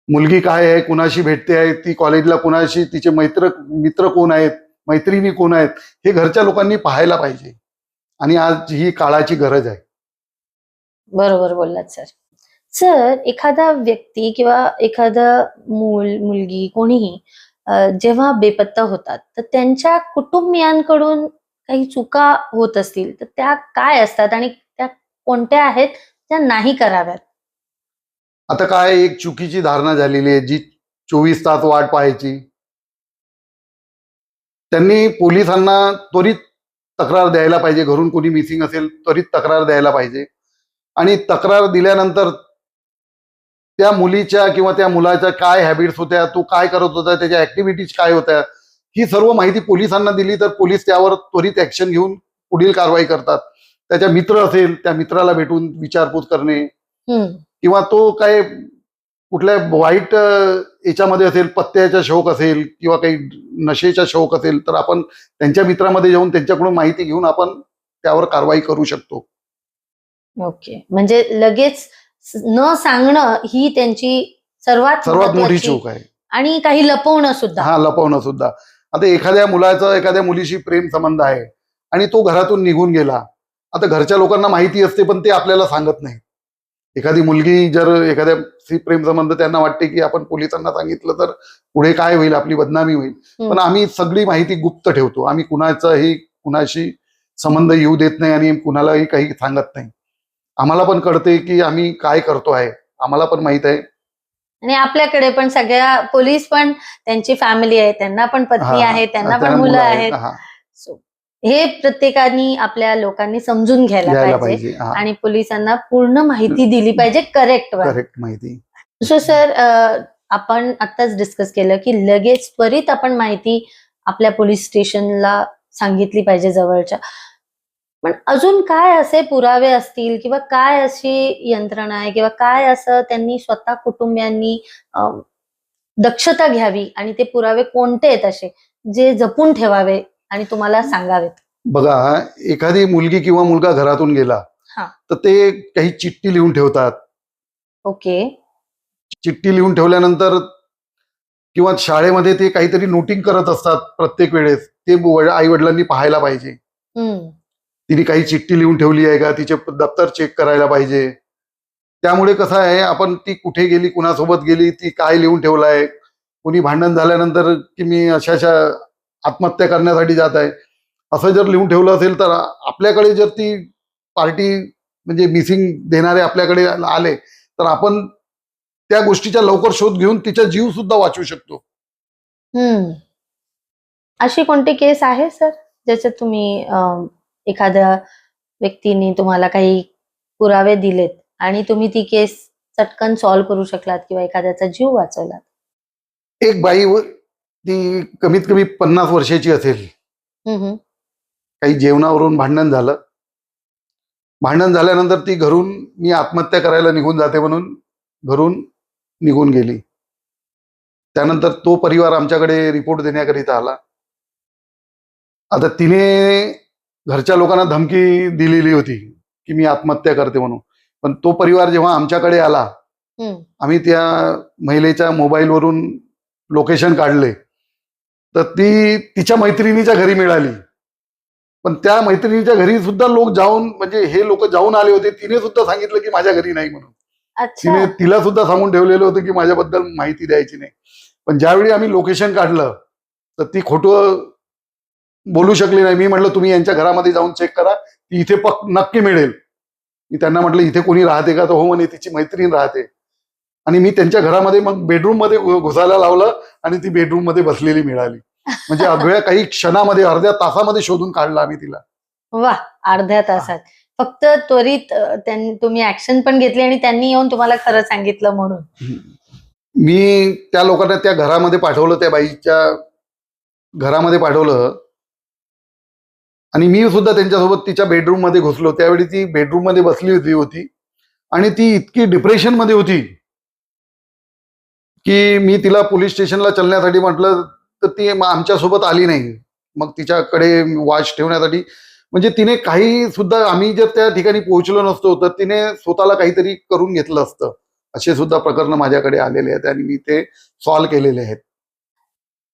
मुलगी काय आहे, कुणाशी भेटते आहे, ती कॉलेजला कुणाशी, तिचे मित्र कोण आहेत, मैत्रिणी कोण आहेत, हे घरच्या लोकांनी पाहायला पाहिजे. आणि आज ही काळाची गरज आहे. बरोबर बोललात सर. सर, एखादा व्यक्ती किंवा एखादा मुलगी कोणीही जेव्हा बेपत्ता होतात तर त्यांच्या कुटुंबियांकडून काही चुका होत असतील तर त्या काय असतात आणि त्या कोणत्या आहेत त्या नाही कराव्यात? आता काय एक चुकीची धारणा झालेली आहे, जी 24 तास वाट पाहायची. त्यांनी पोलिसांना त्वरित तक्रार द्यायला पाहिजे. घरून कोणी मिसिंग असेल त्वरित तक्रार द्यायला पाहिजे. आणि तक्रार दिल्यानंतर त्या मुलीच्या किंवा त्या मुलाच्या काय हॅबिट्स होत्या, तो काय करत होता, त्याच्या ऍक्टिव्हिटीज काय होत्या, ही सर्व माहिती पोलिसांना दिली तर पोलीस त्यावर त्वरित ऍक्शन घेऊन पुढील कारवाई करतात. त्याच्या मित्र असेल त्या मित्राला भेटून विचारपूस करणे, किंवा तो काय कुठल्या वाईट याच्यामध्ये असेल, पत्त्याचा शौक असेल किंवा काही नशेचा शौक असेल, तर आपण त्यांच्या मित्रामध्ये जाऊन त्यांच्याकडून माहिती घेऊन आपण त्यावर कारवाई करू शकतो. ओके. म्हणजे लगेच न सांगणं ही त्यांची सर्वात मोठी महत्त्वाची चूक आहे. आणि काही लपवणं सुद्धा. हा, लपवणं सुद्धा. आता एखाद्या मुलाचा एखाद्या मुलीशी प्रेम संबंध आहे आणि तो घरातून निघून गेला. आता घरच्या लोकांना माहिती असते पण ते आपल्याला सांगत नाही. एखादी मुलगी जर एखाद्या प्रेम संबंध त्यांना वाटते की आपण पोलिसांना सांगितलं तर पुढे काय होईल, आपली बदनामी होईल. पण आम्ही सगळी माहिती गुप्त ठेवतो. आम्ही कुणाशी संबंध येऊ देत नाही आणि कुणालाही काही सांगत नाही. आम्हाला पण कळते की आम्ही काय करतो आहे, आम्हाला पण माहित आहे. आणि आपल्याकडे पण सगळ्या पोलीस पण त्यांची फॅमिली आहे, त्यांना पण पत्नी आहे, त्यांना पण मुलं आहेत. हे प्रत्येकाने आपल्या लोकांनी समजून घ्यायला पाहिजे आणि पोलिसांना पूर्ण माहिती दिली पाहिजे, करेक्ट माहिती. सो सर, आपण आत्ताच डिस्कस केलं की लगेच त्वरित आपण माहिती आपल्या पोलीस स्टेशनला सांगितली पाहिजे जवळच्या. पण अजून काय असे पुरावे असतील किंवा काय अशी यंत्रणा आहे किंवा काय असं त्यांनी स्वतः कुटुंबियांनी दक्षता घ्यावी आणि ते पुरावे कोणते आहेत असे जे जपून ठेवावे आणि तुम्हाला सांगावेत? बघा, एखादी मुलगी किंवा मुलगा घरातून गेला हा. तर ते काही चिठ्ठी लिहून ठेवतात. ओके. चिठ्ठी लिहून ठेवल्यानंतर किंवा शाळेमध्ये ते काहीतरी नोटिंग करत असतात प्रत्येक वेळेस. ते आई वडिलांनी पाहायला पाहिजे. हम्म. तिने काही चिठ्ठी लिहून ठेवली आहे का, तिचे दप्तर चेक करायला पाहिजे. त्यामुळे कसं आहे, आपण ती कुठे गेली, कुणासोबत गेली, ती काय लिहून ठेवलं आहे, कुणी भांडण झाल्यानंतर की मी अशा अशा आत्महत्या करण्यासाठी जात आहे, असं जर लिहून ठेवलं असेल तर आपल्याकडे जर ती पार्टी म्हणजे मिसिंग देणारे आपल्याकडे आले तर आपण त्या गोष्टीचा लवकर शोध घेऊन तिचा जीव सुद्धा वाचवू शकतो. हम्म. अशी कोणती केस आहे सर ज्याच्यात तुम्ही एखाद्या व्यक्तीने तुम्हाला काही पुरावे दिलेत आणि तुम्ही ती केस चटकन सॉल्व्ह करू शकलात किंवा एखाद्याचा जीव वाचवलात? एक बाई ती कमीत कमी 50 वर्षाची असेल. हम्म. काही जेवणावरून भांडण झालं. भांडण झाल्यानंतर ती घरून मी आत्महत्या करायला निघून जाते म्हणून घरून निघून गेली. त्यानंतर तो परिवार आमच्याकडे रिपोर्ट देण्याकरिता आला. आता तिने घरच्या लोकांना धमकी दिलेली होती की मी आत्महत्या करते म्हणून. पण तो परिवार जेव्हा आमच्याकडे आला, आम्ही त्या महिलेच्या मोबाईलवरून लोकेशन काढले तर ती तिच्या मैत्रिणीच्या घरी मिळाली. पण त्या मैत्रिणीच्या घरी सुद्धा लोक जाऊन, म्हणजे हे लोक जाऊन आले होते. तिने सुद्धा सांगितलं की माझ्या घरी नाही म्हणून. तिने अच्छा. तिला सुद्धा सांगून ठेवलेलं होतं की माझ्याबद्दल माहिती द्यायची नाही. पण ज्यावेळी आम्ही लोकेशन काढलं तर ती खोटं बोलू शकली नाही. मी म्हटलं तुम्ही यांच्या घरामध्ये जाऊन चेक करा, ती इथे नक्की मिळेल. मी त्यांना म्हटलं इथे कोणी राहते का, तर हो म्हणे तिची मैत्रीण राहते. आणि मी त्यांच्या घरामध्ये मग बेडरूम मध्ये घुसायला लावलं आणि ती बेडरूम मध्ये बसलेली मिळाली. म्हणजे अगळ्या काही क्षणामध्ये, अर्ध्या तासामध्ये शोधून काढला आम्ही तिला. वा, अर्ध्या तासात फक्त त्वरित तुम्ही ऍक्शन पण घेतली आणि त्यांनी येऊन तुम्हाला खरं सांगितलं म्हणून. मी त्या लोकांना त्या घरामध्ये पाठवलं, त्या बाईच्या घरामध्ये पाठवलं आणि मी सुद्धा त्यांच्यासोबत तिच्या बेडरूम मध्ये घुसलो. त्यावेळी ती बेडरूम मध्ये बसली होती आणि ती इतकी डिप्रेशन मध्ये होती की मी तिला पोलीस स्टेशनला चलण्यासाठी म्हटलं तर ती आमच्यासोबत आली नाही. मग तिच्याकडे वॉच ठेवण्यासाठी, म्हणजे तिने काही सुद्धा, आम्ही जर त्या ठिकाणी पोहोचलो नसतो तर तिने स्वतःला काहीतरी करून घेतलं असतं. असे सुद्धा प्रकरण माझ्याकडे आलेले आहेत आणि मी ते सॉल्व्ह केलेले आहेत.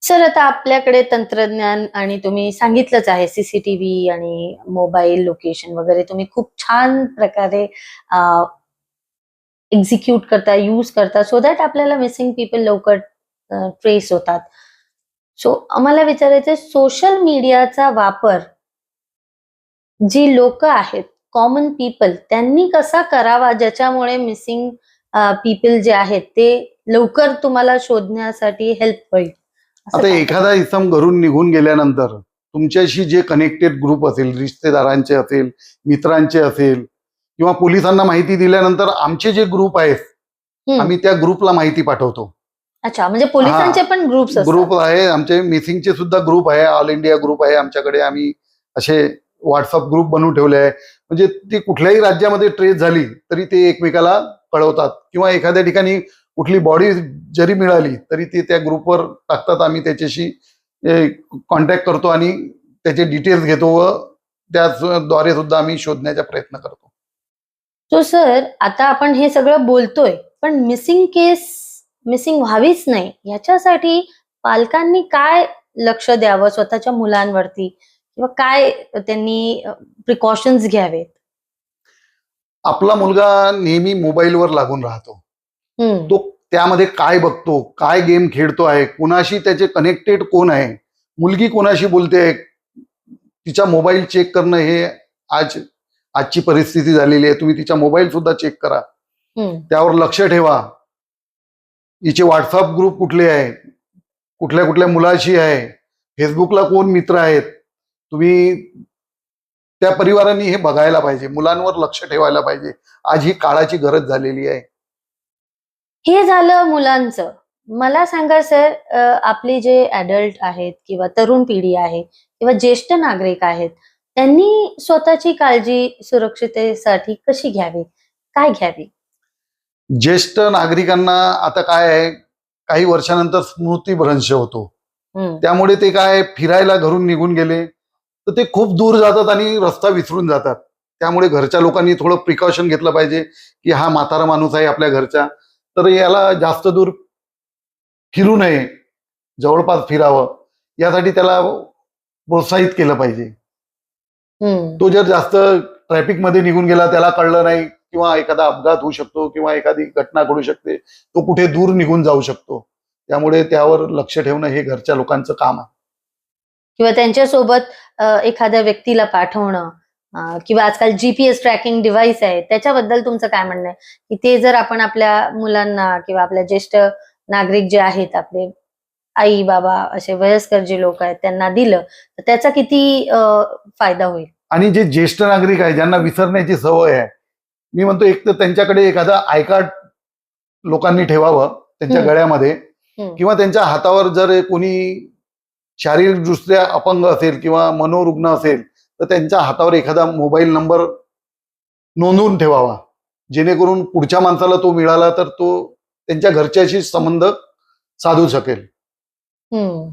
सर, आता आपल्याकडे तंत्रज्ञान आणि तुम्ही सांगितलंच आहे सीसीटीव्ही आणि मोबाईल लोकेशन वगैरे तुम्ही खूप छान प्रकारे एक्झिक्यूट करता, यूज करता सो दॅट आपल्याला मिसिंग पीपल लवकर ट्रेस होतात. सो आम्हाला विचारायचं, सोशल मीडियाचा वापर जी लोक आहेत, कॉमन पीपल, त्यांनी कसा करावा ज्याच्यामुळे मिसिंग पीपल जे आहेत ते लवकर तुम्हाला शोधण्यासाठी हेल्प होईल? आता एखादा इसम घरून निघून गेल्यानंतर तुमच्याशी जे कनेक्टेड ग्रुप असेल, रिश्तेदारांचे असेल, मित्रांचे असेल किंवा पोलिसांना माहिती दिल्यानंतर आमचे जे ग्रुप आहेत आम्ही त्या ग्रुपला माहिती पाठवतो. अच्छा, म्हणजे पोलिसांचे पण ग्रुप आहे आमचे, मिसिंगचे सुद्धा ग्रुप आहे, ऑल इंडिया ग्रुप आहे आमच्याकडे. आम्ही असे व्हॉट्सअप ग्रुप बनवून ठेवले आहे. म्हणजे ती कुठल्याही राज्यामध्ये ट्रेस झाली तरी ते एकमेकाला कळवतात किंवा एखाद्या ठिकाणी कुठली बॉडी जरी मिळाली तरी ते त्या ग्रुपवर टाकतात. आम्ही त्याच्याशी कॉन्टॅक्ट करतो आणि त्याचे डिटेल्स घेतो व त्याद्वारे सुद्धा आम्ही शोधण्याचा प्रयत्न करतो. सो सर, आता आपण हे सगळं बोलतोय पण मिसिंग व्हावीच नाही याच्यासाठी पालकांनी काय लक्ष द्यावं स्वतःच्या मुलांवरती किंवा काय त्यांनी प्रिकॉशन्स घ्यावेत? आपला मुलगा नेहमी मोबाईलवर लागून राहतो. तो त्यामध्ये काय बघतो, काय गेम खेळतो आहे, कुणाशी त्याचे कनेक्टेड कोण आहे, मुलगी कोणाशी बोलते, तिचा मोबाईल चेक करणं हे आजची परिस्थिती झालेली आहे. तुम्ही तिचा मोबाईल सुद्धा चेक करा, त्यावर लक्ष ठेवा. हिचे व्हॉट्सअप ग्रुप कुठले आहे, कुठल्या कुठल्या मुलाशी आहे, फेसबुकला कोण मित्र आहेत, तुम्ही त्या परिवारांनी हे बघायला पाहिजे. मुलांवर लक्ष ठेवायला पाहिजे. आज ही काळाची गरज झालेली आहे. हे झालं मुलांचं. मला सांगा सर, आपले जे ऍडल्ट आहेत किंवा तरुण पिढी आहे किंवा ज्येष्ठ नागरिक आहेत, त्यांनी स्वतःची काळजी सुरक्षिततेसाठी कशी घ्यावी, काय घ्यावी? ज्येष्ठ नागरिकांना आता काय आहे, काही वर्षानंतर स्मृतिभ्रंश होतो. हम्म. त्यामुळे ते काय फिरायला घरून निघून गेले तर ते खूप दूर जातात आणि रस्ता विसरून जातात. त्यामुळे घरच्या लोकांनी थोडं प्रिकॉशन घेतलं पाहिजे की हा म्हातारा माणूस आहे आपल्या घरच्या, तर याला जास्त दूर फिरू नये, जवळपास फिरावं यासाठी त्याला प्रोत्साहित केलं पाहिजे. हम्म. तो जर जास्त ट्रॅफिक मध्ये निघून गेला, त्याला कळलं नाही किंवा एखादा अपघात होऊ शकतो किंवा एखादी घटना घडू शकते, तो कुठे दूर निघून जाऊ शकतो. त्यामुळे त्यावर लक्ष ठेवणं हे घरच्या लोकांचं काम आहे. किंवा त्यांच्यासोबत एखाद्या व्यक्तीला पाठवणं, किंवा आजकाल GPS ट्रॅकिंग डिव्हाइस आहे, त्याच्याबद्दल तुमचं काय म्हणणं आहे? की ते जर आपण आपल्या मुलांना किंवा आपल्या ज्येष्ठ नागरिक जे आहेत, आपले आई बाबा असे वयस्कर जे लोक आहेत, त्यांना दिलं तर त्याचा किती फायदा होईल? आणि जे ज्येष्ठ नागरिक आहे ज्यांना विसरण्याची सवय आहे, मी म्हणतो एक तर त्यांच्याकडे एखादा आय कार्ड लोकांनी ठेवावं त्यांच्या हम्म. गळ्यामध्ये, हम्म. किंवा त्यांच्या हातावर जर कोणी शारीरिकदृष्ट्या अपंग असेल किंवा मनोरुग्ण असेल तर त्यांच्या हातावर एखादा मोबाईल नंबर नोंदवून ठेवावा, जेणेकरून पुढच्या माणसाला तो मिळाला तर तो त्यांच्या घरच्याशी संबंध साधू शकेल. हम्म.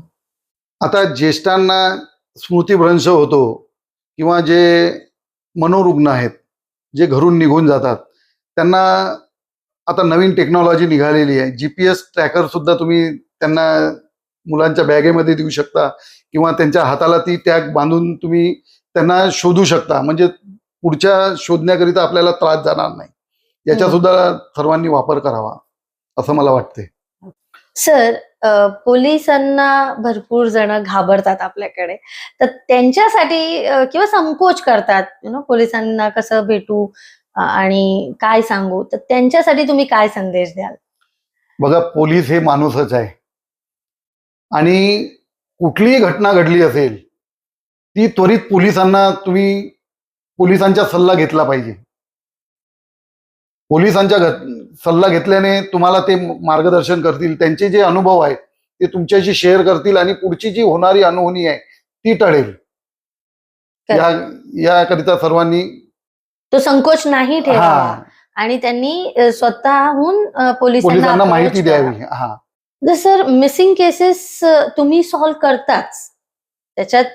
आता ज्येष्ठांना स्मृतिभ्रंश होतो किंवा जे मनोरुग्ण आहेत, जे घरून निघून जातात, त्यांना आता नवीन टेक्नॉलॉजी निघालेली आहे. GPS ट्रॅकर सुद्धा तुम्ही त्यांना मुलांच्या बॅगेमध्ये देऊ शकता किंवा त्यांच्या हाताला ती टॅग बांधून तुम्ही त्यांना शोधू शकता, म्हणजे पुढच्या शोधण्याकरिता आपल्याला त्रास जाणार नाही. याचा सुद्धा सर्वांनी वापर करावा असं मला वाटते. सर, पोलिसांना भरपूर जण घाबरतात आपल्याकडे, तर त्यांच्यासाठी किंवा संकोच करतात, पोलिसांना कसं भेटू आणि काय सांगू, तर त्यांच्यासाठी तुम्ही काय संदेश द्याल? बघा, पोलीस हे माणूसच आहे आणि कुठलीही घटना घडली असेल ती त्वरित पोलिसांचा सल्ला घेतला पाहिजे. पोलिसांचा सल्ला घेतल्याने तुम्हाला ते मार्गदर्शन करतील, त्यांचे जे अनुभव आहेत ते तुमच्याशी शेअर करतील आणि पुढची जी होणारी अनहोनी आहे ती टळेल. याकरिता सर्वांनी तो संकोच नाही ठेवावा हा आणि त्यांनी स्वतःहून पोलिसांना approach माहिती करावी. द्यावी. हा सर, मिसिंग केसेस तुम्ही सॉल्व्ह करताच, त्याच्यात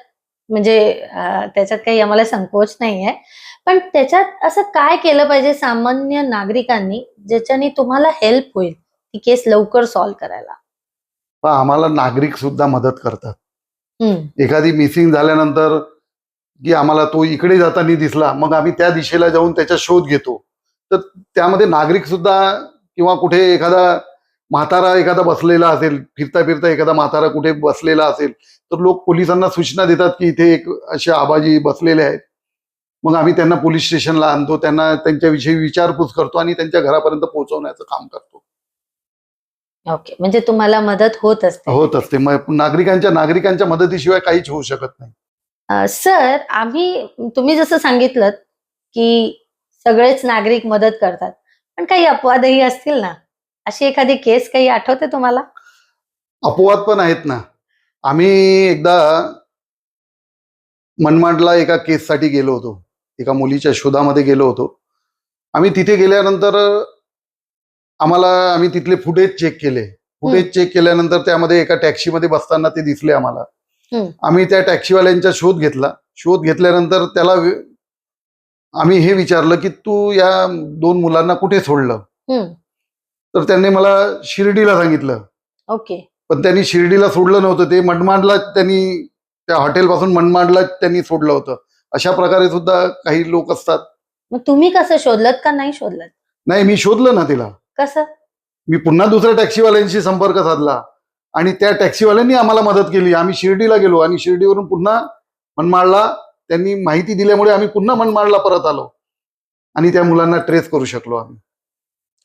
म्हणजे त्याच्यात काही आम्हाला संकोच नाहीये, पण त्याच्यात असं काय केलं पाहिजे सामान्य नागरिकांनी ज्याच्याने तुम्हाला हेल्प होईल ती केस लवकर सॉल्व्ह करायला? पण आम्हाला नागरिक सुद्धा मदत करतात. हम्म. एखादी मिसिंग झाल्यानंतर की आम्हाला तो इकडे जाताना दिसला, मग आम्ही त्या दिशेला जाऊन त्याचा शोध घेतो. तर त्यामध्ये नागरिक सुद्धा, किंवा कुठे एखादा म्हातारा एखादा बसलेला असेल, फिरता फिरता एखादा म्हातारा कुठे बसलेला असेल, तर लोक पोलिसांना सूचना देतात की इथे एक असे आबाजी बसलेले आहेत. मग आम्ही त्यांना पोलीस स्टेशनला आणतो, त्यांना त्यांच्याविषयी विचारपूस करतो आणि त्यांच्या घरापर्यंत पोहोचवण्याचं काम करतो. ओके, म्हणजे तुम्हाला मदत होत असते. होत असते. मग नागरिकांच्या मदतीशिवाय काहीच होऊ शकत नाही. सर, तुम्ही जसं सांगितलं की सगळेच नागरिक मदत करतात, पण काही अपवादही असतील ना? अशी एखादी केस काही आठवते तुम्हाला? अपवाद पण आहेत ना. आम्ही एकदा मनमाडला एका केससाठी गेलो होतो, एका मुलीच्या शोधामध्ये गेलो होतो. आम्ही तिथे गेल्यानंतर आम्ही तिथले फुटेज चेक केले. फुटेज चेक केल्यानंतर त्यामध्ये एका टॅक्सीमध्ये बसताना ते दिसले आम्हाला. आम्ही त्या टॅक्सीवाल्यांचा शोध घेतला. शोध घेतल्यानंतर त्याला आम्ही हे विचारलं की तू या 2 मुलांना कुठे सोडलं? तर त्यांनी मला शिर्डीला सांगितलं. ओके. पण त्यांनी शिर्डीला सोडलं नव्हतं, ते मनमाडला त्यांनी त्या हॉटेलपासून मनमाडला त्यांनी सोडलं होतं. अशा प्रकारे सुद्धा काही लोक असतात. मग तुम्ही कसं शोधलत का नाही शोधलत? नाही, मी शोधलं ना तिला. कसं? मी पुन्हा दुसऱ्या टॅक्सीवाल्यांशी संपर्क साधला आणि त्या टॅक्सीवाल्यांनी आम्हाला मदत केली. आम्ही शिर्डीला गेलो आणि शिर्डीवरून पुन्हा मनमाडला त्यांनी माहिती दिल्यामुळे आम्ही पुन्हा मनमाडला परत आलो आणि त्या मुलांना ट्रेस करू शकलो आम्ही.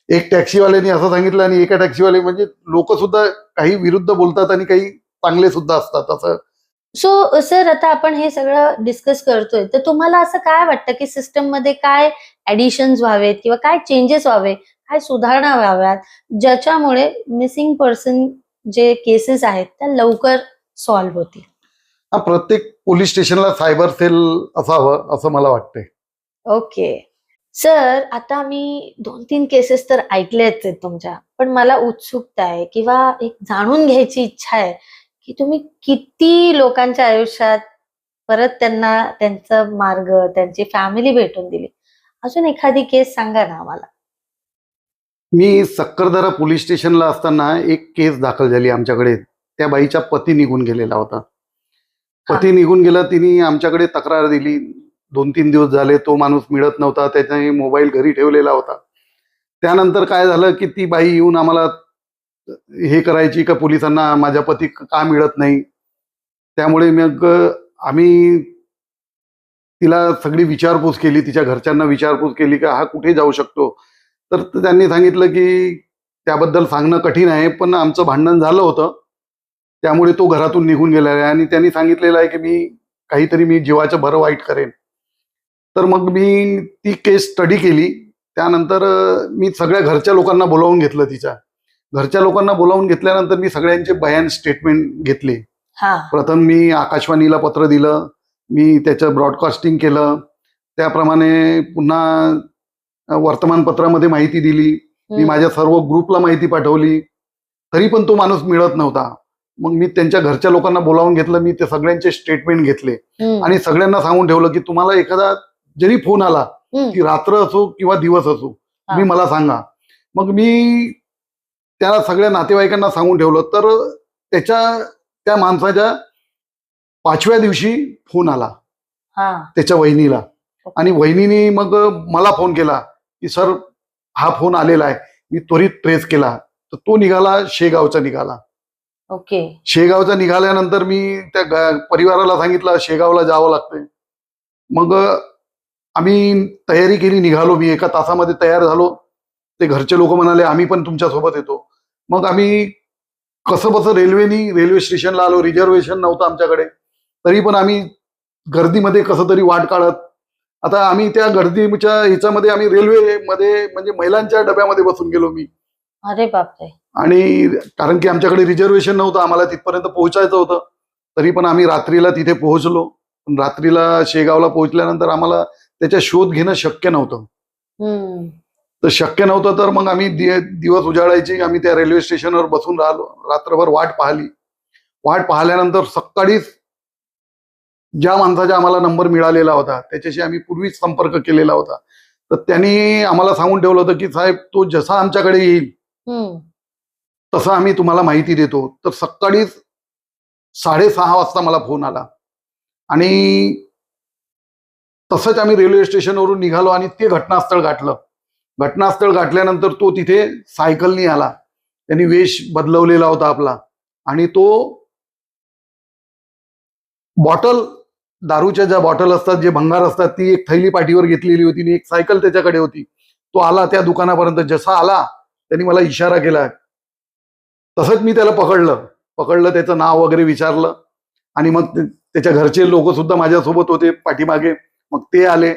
एक टॅक्सीवाल्यांनी असं सांगितलं आणि एका टॅक्सीवाले, म्हणजे लोक सुद्धा काही विरुद्ध बोलतात आणि काही चांगले सुद्धा असतात असं. सो सर, आता आपण हे सगळं डिस्कस करतोय, तर तुम्हाला असं काय वाटतं की सिस्टम मध्ये काय ऍडिशन्स व्हावेत किंवा काय चेंजेस व्हावे, काय सुधारणा व्हाव्यात, ज्याच्यामुळे मिसिंग पर्सन जे केसेस आहेत त्या लवकर सॉल्व्ह होतील? प्रत्येक पोलीस स्टेशनला सायबर सेल असावं असं मला वाटतंय. ओके सर, आता मी 2-3 केसेस तर ऐकल्याच आहेत तुमच्या, पण मला उत्सुकता आहे किंवा एक जाणून घ्यायची इच्छा आहे की तुम्ही किती लोकांच्या आयुष्यात परत त्यांना त्यांचा मार्ग, त्यांची फॅमिली भेटून दिली. अजून एखादी केस सांगा ना आम्हाला. मी सक्करदरा पोलीस स्टेशनला असताना एक केस दाखल झाली आमच्याकडे. त्या बाईचा पती निघून गेलेला होता. पती निघून गेला, तिने आमच्याकडे तक्रार दिली. 2-3 दिवस झाले तो माणूस मिळत नव्हता, त्याने मोबाईल घरी ठेवलेला होता. त्यानंतर काय झालं की ती बाई येऊन आम्हाला हे करायची का पोलिसांना माझा पती का मिळत नाही. त्यामुळे मग आम्ही तिला सगळी विचारपूस केली, तिच्या घरच्यांना विचारपूस केली का हा कुठे जाऊ शकतो. तर त्यांनी सांगितलं की त्याबद्दल सांगणं कठीण आहे, पण आमचं भांडण झालं होतं त्यामुळे तो घरातून निघून गेलेला आहे आणि त्यांनी सांगितलेलं आहे की मी जीवाचं भरं वाईट करेन. तर मग मी ती केस स्टडी केली. त्यानंतर मी सगळ्या घरच्या लोकांना बोलावून घेतलं. तिच्या घरच्या लोकांना बोलावून घेतल्यानंतर मी सगळ्यांचे बयान स्टेटमेंट घेतले. प्रथम मी आकाशवाणीला पत्र दिलं, मी त्याचं ब्रॉडकास्टिंग केलं, त्याप्रमाणे पुन्हा वर्तमानपत्रामध्ये माहिती दिली, मी माझ्या सर्व ग्रुपला माहिती पाठवली. तरी पण तो माणूस मिळत नव्हता. मग मी त्यांच्या घरच्या लोकांना बोलावून घेतलं, मी ते सगळ्यांचे स्टेटमेंट घेतले आणि सगळ्यांना सांगून ठेवलं की तुम्हाला एखादा जरी फोन आला की रात्र असो किंवा दिवस असो, तुम्ही मला सांगा. मग मी त्या सगळ्या नातेवाईकांना सांगून ठेवलं. तर त्या माणसाच्या 5व्या दिवशी फोन आला त्याच्या वहिनीला आणि वहिनीने मग मला फोन केला की सर हा फोन आलेला आहे. मी त्वरित ट्रेस केला तर तो निघाला शेगावचा निघाला. ओके. शेगावचा निघाल्यानंतर मी त्या परिवाराला सांगितलं शेगावला जावं लागतंय. मग आम्ही तयारी केली, निघालो. मी 1 तासामध्ये तयार झालो. ते घरचे लोक म्हणाले आम्ही पण तुमच्या सोबत येतो. मग आम्ही कसं बसं रेल्वे स्टेशनला आलो. रिझर्वेशन नव्हतं आमच्याकडे, तरी पण आम्ही गर्दीमध्ये कसं तरी वाट काढत, आता आम्ही त्या गर्दीच्या ह्याच्यामध्ये आम्ही रेल्वेमध्ये म्हणजे महिलांच्या डब्यामध्ये बसून गेलो मी. अरे बापरे. आणि कारण की आमच्याकडे रिझर्वेशन नव्हतं, आम्हाला तिथपर्यंत पोहोचायचं होतं. तरी पण आम्ही रात्रीला तिथे पोहोचलो. पण रात्रीला शेगावला पोहोचल्यानंतर आम्हाला त्याचा शोध घेणं शक्य नव्हतं. तर शक्य नव्हतं तर मग आम्ही दिवस उजाडायची आम्ही त्या रेल्वे स्टेशनवर बसून राहिलो. रात्रभर वाट पाहिली. वाट पाहिल्यानंतर सकाळीच ज्या माणसाचा आम्हाला नंबर मिळालेला होता त्याच्याशी आम्ही पूर्वीच संपर्क केलेला होता. तर त्यांनी आम्हाला सांगून ठेवलं होतं की साहेब तो जसा आमच्याकडे येईल तसं आम्ही तुम्हाला माहिती देतो. तर सकाळीच 6:30 वाजता मला फोन आला आणि तसंच आम्ही रेल्वे स्टेशनवरून निघालो आणि ते घटनास्थळ गाठलं. घटनास्थळ गाठल्यानंतर तो तिथे सायकलनी आला. त्यांनी वेश बदलवलेला होता आपला आणि तो बॉटल, दारूच्या ज्या बॉटल असतात, जे भंगार असतात, ती एक थैली पाठीवर घेतलेली होती आणि एक सायकल त्याच्याकडे होती. तो आला त्या दुकानापर्यंत. जसा आला त्यांनी मला इशारा केला. तसंच मी त्याला पकडलं, त्याचं नाव वगैरे विचारलं आणि मग त्याच्या घरचे लोक सुद्धा माझ्यासोबत होते पाठीमागे. मग ते आले.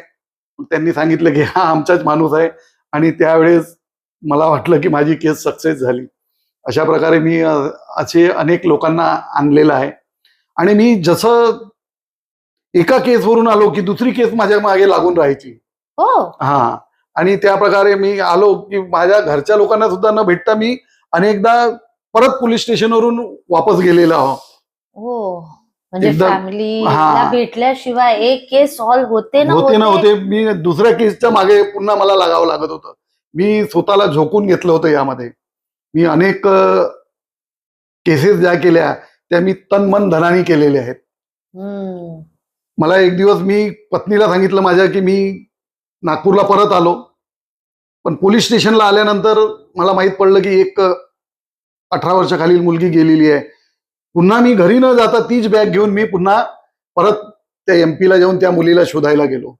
मग त्यांनी सांगितलं की हा आमचाच माणूस आहे आणि त्यावेळेस मला वाटलं की माझी केस सक्सेस झाली. अशा प्रकारे मी असे अनेक लोकांना आणलेलं आहे. आणि मी जसं एका केसवरून आलो की दुसरी केस माझ्या मागे लागून राहायची. हा. आणि त्या प्रकारे मी आलो की माझ्या घरच्या लोकांना सुद्धा न भेटता मी अनेकदा परत पोलीस स्टेशनवरून वापस गेलेलो आहो. म्हणजे फॅमिलीला भेटल्याशिवाय एक केस सॉल्व्ह होते ना होते. मी दुसऱ्या केसच्या मागे पुन्हा मला लागावं लागत होतं. मी स्वतःला झोकून घेतलं होतं यामध्ये. मी अनेक केसेस ज्या केल्या त्या मी तन मन धनाने केलेल्या आहेत. मला एक दिवस मी पत्नीला सांगितलं माझ्या की मी नागपूरला परत आलो. पण पोलीस स्टेशनला आल्यानंतर मला माहित पडलं की एक 18 वर्षाखालील मुलगी गेलेली आहे. पुन्हा मी घरी न जाता तीच बॅग घेऊन मी पुन्हा परत त्या MP ला जाऊन त्या मुलीला शोधायला गेलो.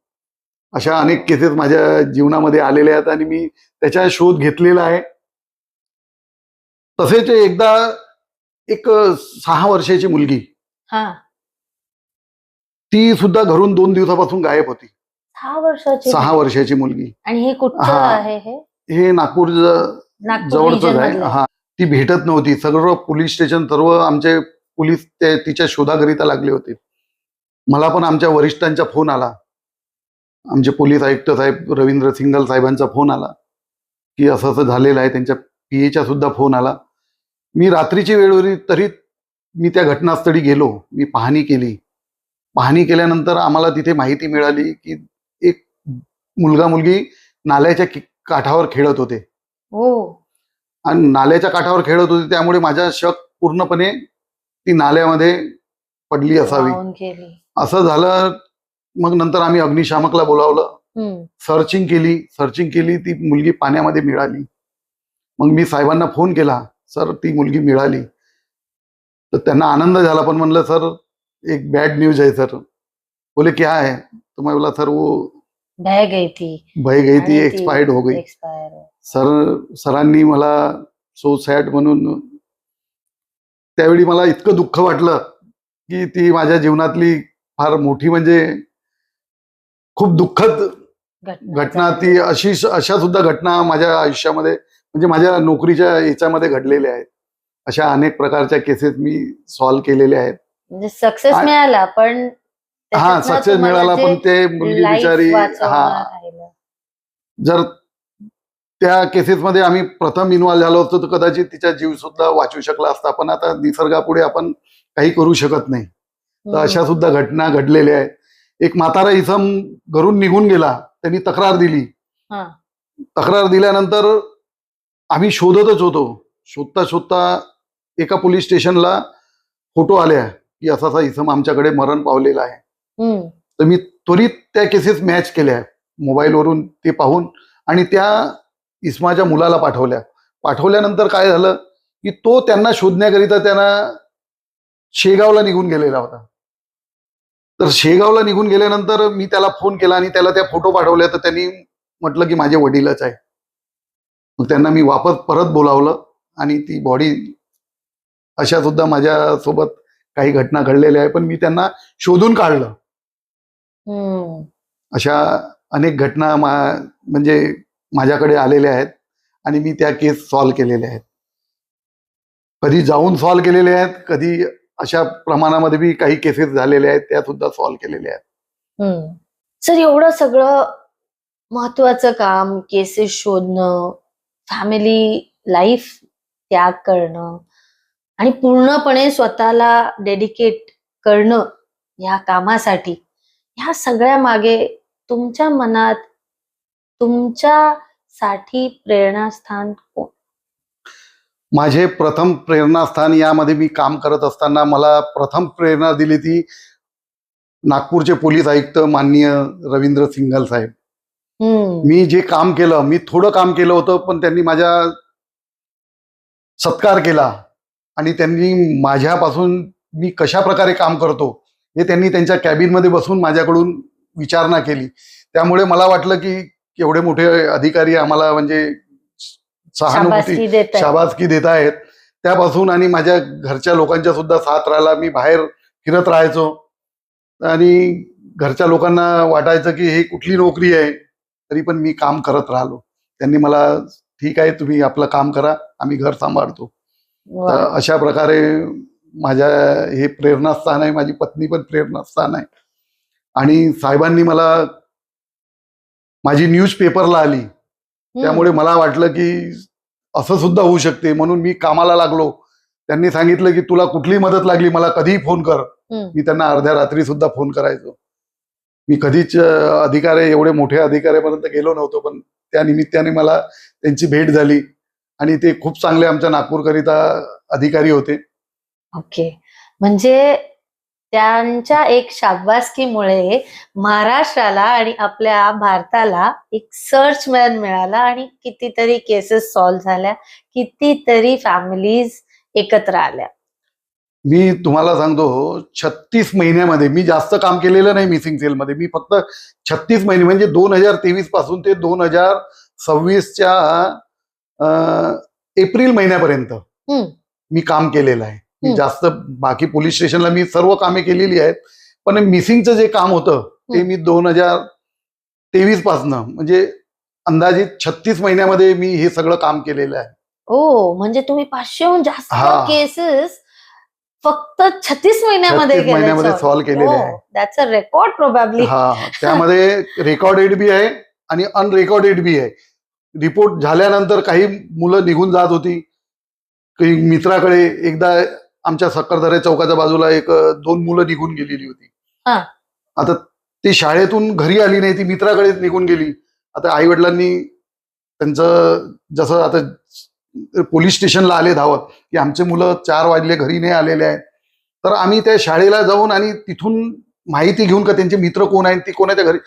अशा अनेक केसेस माझ्या जीवनामध्ये आलेल्या आहेत आणि मी त्याचा शोध घेतलेला आहे. तसेच एकदा एक 6 वर्षाची मुलगी, ती सुद्धा घरून 2 दिवसापासून गायब होती. 6 वर्षाची मुलगी. आणि हे कुठचं आहे? हे नागपूर जवळच आहे. हा. ती भेटत नव्हती. सगळं पोलीस स्टेशन, सर्व आमचे पोलीस तिच्या शोधाकरिता लागले होते. मला पण आमच्या वरिष्ठांचा फोन आला, आमचे पोलीस आयुक्त साहेब रवींद्र सिंघल साहेबांचा फोन आला की असं असं झालेलं आहे. त्यांच्या पीएचा सुद्धा फोन आला. मी रात्रीची वेळ होती तरी मी त्या घटनास्थळी गेलो. मी पाहणी केली. पाहणी केल्यानंतर आम्हाला तिथे माहिती मिळाली की एक मुलगा मुलगी नाल्याच्या काठावर खेळत होते हो. आणि नाल्याच्या काठावर खेळत होते, त्यामुळे माझा शक पूर्णपणे ती नाल्यामध्ये पडली असावी वाहून गेली. असं झालं. मग नंतर आम्ही अग्निशामकला बोलावलं. सर्चिंग केली. ती मुलगी पाण्यामध्ये मिळाली. मग मी साहेबांना फोन केला, सर ती मुलगी मिळाली. तर त्यांना आनंद झाला, पण म्हणलं सर एक बॅड न्यूज है सर. बोले क्या है? तो मैं बोला सर वो बह गई थी. गई थी, आणि ती एक्सपायर्ड हो गई. expire. सरांनी मला सो सॅड म्हणून त्यावेळी मला इतकं दुःख वाटलं की ती माझ्या जीवनातली फार मोठी म्हणजे खूप दुःखद घटना, ती अशा सुद्धा घटना माझ्या आयुष्यामध्ये म्हणजे माझ्या नोकरीच्या याच्यामध्ये घडलेल्या आहेत. अशा अनेक प्रकारच्या केसेस मी सॉल्व्ह केलेल्या आहेत. म्हणजे सक्सेस मिळाला, पण हा सक्सेस मिळाला, पण ते मुलगी बिचारी जर त्या केसेसमध्ये आम्ही प्रथम इन्व्हॉल्व झालो असतो तर कदाचित तिचा जीव सुद्धा वाचू शकला असता. पण आता निसर्गापुढे आपण काही करू शकत नाही. तर अशा सुद्धा घटना घडलेल्या आहेत. एक म्हातारा इसम घरून निघून गेला, त्यांनी तक्रार दिली. तक्रार दिल्यानंतर आम्ही शोधतच होतो. शोधता एका पोलीस स्टेशनला फोटो आल्या की असा इसम आमच्याकडे मरण पावलेला आहे. तर मी त्वरित त्या केसेस मॅच केल्या मोबाईलवरून ते पाहून आणि त्या इस्माच्या मुलाला पाठवल्यानंतर काय झालं की तो त्यांना शोधण्याकरिता त्यांना शेगावला निघून गेलेला होता. तर शेगावला निघून गेल्यानंतर मी त्याला फोन केला आणि त्याला त्या फोटो पाठवल्या. तर त्यांनी म्हटलं की माझे वडीलच आहे. मग त्यांना मी वापस परत बोलावलं आणि ती बॉडी, अशा सुद्धा माझ्यासोबत काही घटना घडलेल्या आहे, पण मी त्यांना शोधून काढलं. अशा अनेक घटना म्हणजे माझ्याकडे आलेल्या आहेत आणि मी त्या केस सॉल्व्ह केलेल्या आहेत. कधी जाऊन सॉल्व्ह केलेले आहेत, कधी अशा प्रमाणामध्ये बी काही केसेस झालेल्या आहेत त्या सुद्धा सॉल्व्ह केलेल्या आहेत. सर, एवढं सगळं महत्वाचं काम, केसेस शोधणं, फॅमिली लाईफ त्याग करणं आणि पूर्णपणे स्वतःला डेडिकेट करणं या कामासाठी, ह्या सगळ्या मागे तुमच्या मनात तुमच्यासाठी प्रेरणास्थान कोण? माझे प्रथम प्रेरणास्थान यामध्ये मी काम करत असताना मला प्रथम प्रेरणा दिली ती नागपूरचे पोलीस आयुक्त माननीय रवींद्र सिंघल साहेब. मी जे काम केलं, मी थोडं काम केलं होतं, पण त्यांनी माझ्या सत्कार केला आणि त्यांनी माझ्यापासून मी कशा प्रकारे काम करतो हे त्यांनी त्यांच्या कॅबिनमध्ये बसून माझ्याकडून विचारणा केली. त्यामुळे मला वाटलं की एवढे मोठे अधिकारी आम्हाला म्हणजे सहानुभूती, शाबासकी देत आहेत. त्यापासून आणि माझ्या घरच्या लोकांच्या सुद्धा साथ राहिला. मी बाहेर फिरत राहायचो आणि घरच्या लोकांना वाटायचं की हे कुठली नोकरी आहे, तरी पण मी काम करत राहिलो. त्यांनी मला, ठीक आहे तुम्ही आपलं काम करा, आम्ही घर सांभाळतो. तर अशा प्रकारे माझ्या हे प्रेरणास्थान आहे. माझी पत्नी पण प्रेरणास्थान आहे. आणि साहेबांनी मला, माझी न्यूज पेपरला आली, त्यामुळे मला वाटलं की असं सुद्धा होऊ शकते, म्हणून मी कामाला लागलो. त्यांनी सांगितलं की तुला कुठली मदत लागली मला कधीही फोन कर. मी त्यांना अर्ध्या रात्री सुद्धा फोन करायचो. मी कधीच एवढे मोठ्या अधिकाऱ्यापर्यंत गेलो नव्हतो, पण त्या निमित्ताने मला त्यांची भेट झाली आणि ते खूप चांगले आमच्या नागपूरकरिता अधिकारी होते. ओके, म्हणजे त्यांच्या एक शाबासकीमुळे महाराष्ट्राला आणि आपल्या भारताला एक सर्चमॅन मिळाला आणि कितीतरी केसेस सॉल्व्ह झाल्या, कितीतरी फॅमिलीज एकत्र आल्या. मी तुम्हाला सांगतो 36 महिन्यामध्ये, मी जास्त काम केलेलं नाही मिसिंग सेलमध्ये. मी फक्त 36 महिने म्हणजे 2023 पासून ते 2026च्या एप्रिल महिन्यापर्यंत मी काम केलेलं आहे. मी जास्त बाकी पोलीस स्टेशनला मी सर्व कामे केलेली आहेत, पण मिसिंगचं जे काम होतं ते मी 2023 पासनं म्हणजे अंदाजित 36 महिन्यामध्ये मी हे सगळं काम केलेलं आहे. ओ, म्हणजे तुम्ही 500हून जास्त केसेस फक्त 36 महिन्यामध्ये 36 महिन्यामध्ये सॉल्व्ह केलेले आहे. That's a record probably. हा, त्यामध्ये रेकॉर्डेड बी आहे आणि अनरेकॉर्डेड बी आहे. रिपोर्ट झाल्यानंतर काही मुलं निघून जात होती, काही मित्राकडे. एकदा आमच्या सक्करदरे चौकाच्या बाजूला 2 मुलं निघून गेलेली होती. हा. आता ती शाळेतून घरी आली नाही, ती मित्राकडे निघून गेली. आता आई वडिलांनी त्यांचं जसं आता पोलीस स्टेशनला आले धावत की आमचे मुलं 4 वाजले घरी नाही आलेले आहेत, तर आम्ही त्या शाळेला जाऊन आणि तिथून माहिती घेऊन का त्यांचे मित्र कोण आहेत, ती कोणाच्या घरी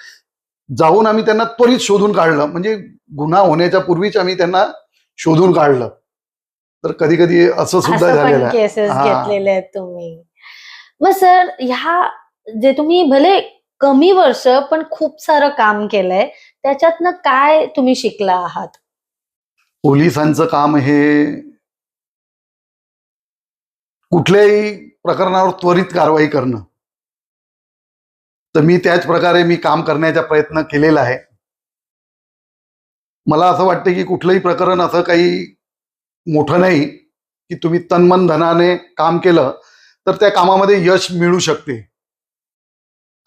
जाऊन आम्ही त्यांना त्वरित शोधून काढलं. म्हणजे गुन्हा होण्याच्या पूर्वीच आम्ही त्यांना शोधून काढलं. तर कधी कधी असं सुद्धा झालेलं आहे. केसेस हा. घेतलेले आहेत तुम्ही. मग सर, ह्या जे तुम्ही भले कमी वर्ष पण खूप सारं काम केलंय, त्याच्यातनं काय तुम्ही शिकला आहात? पोलिसांचं काम हे कुठल्याही प्रकरणावर त्वरित कारवाई करणं. तर मी त्याच प्रकारे मी काम करण्याचा प्रयत्न केलेला आहे. मला असं वाटतं की कुठलंही प्रकरण असं काही मोठं नाही की तुम्ही तनमन धनाने काम केलं तर त्या कामामध्ये यश मिळू शकते,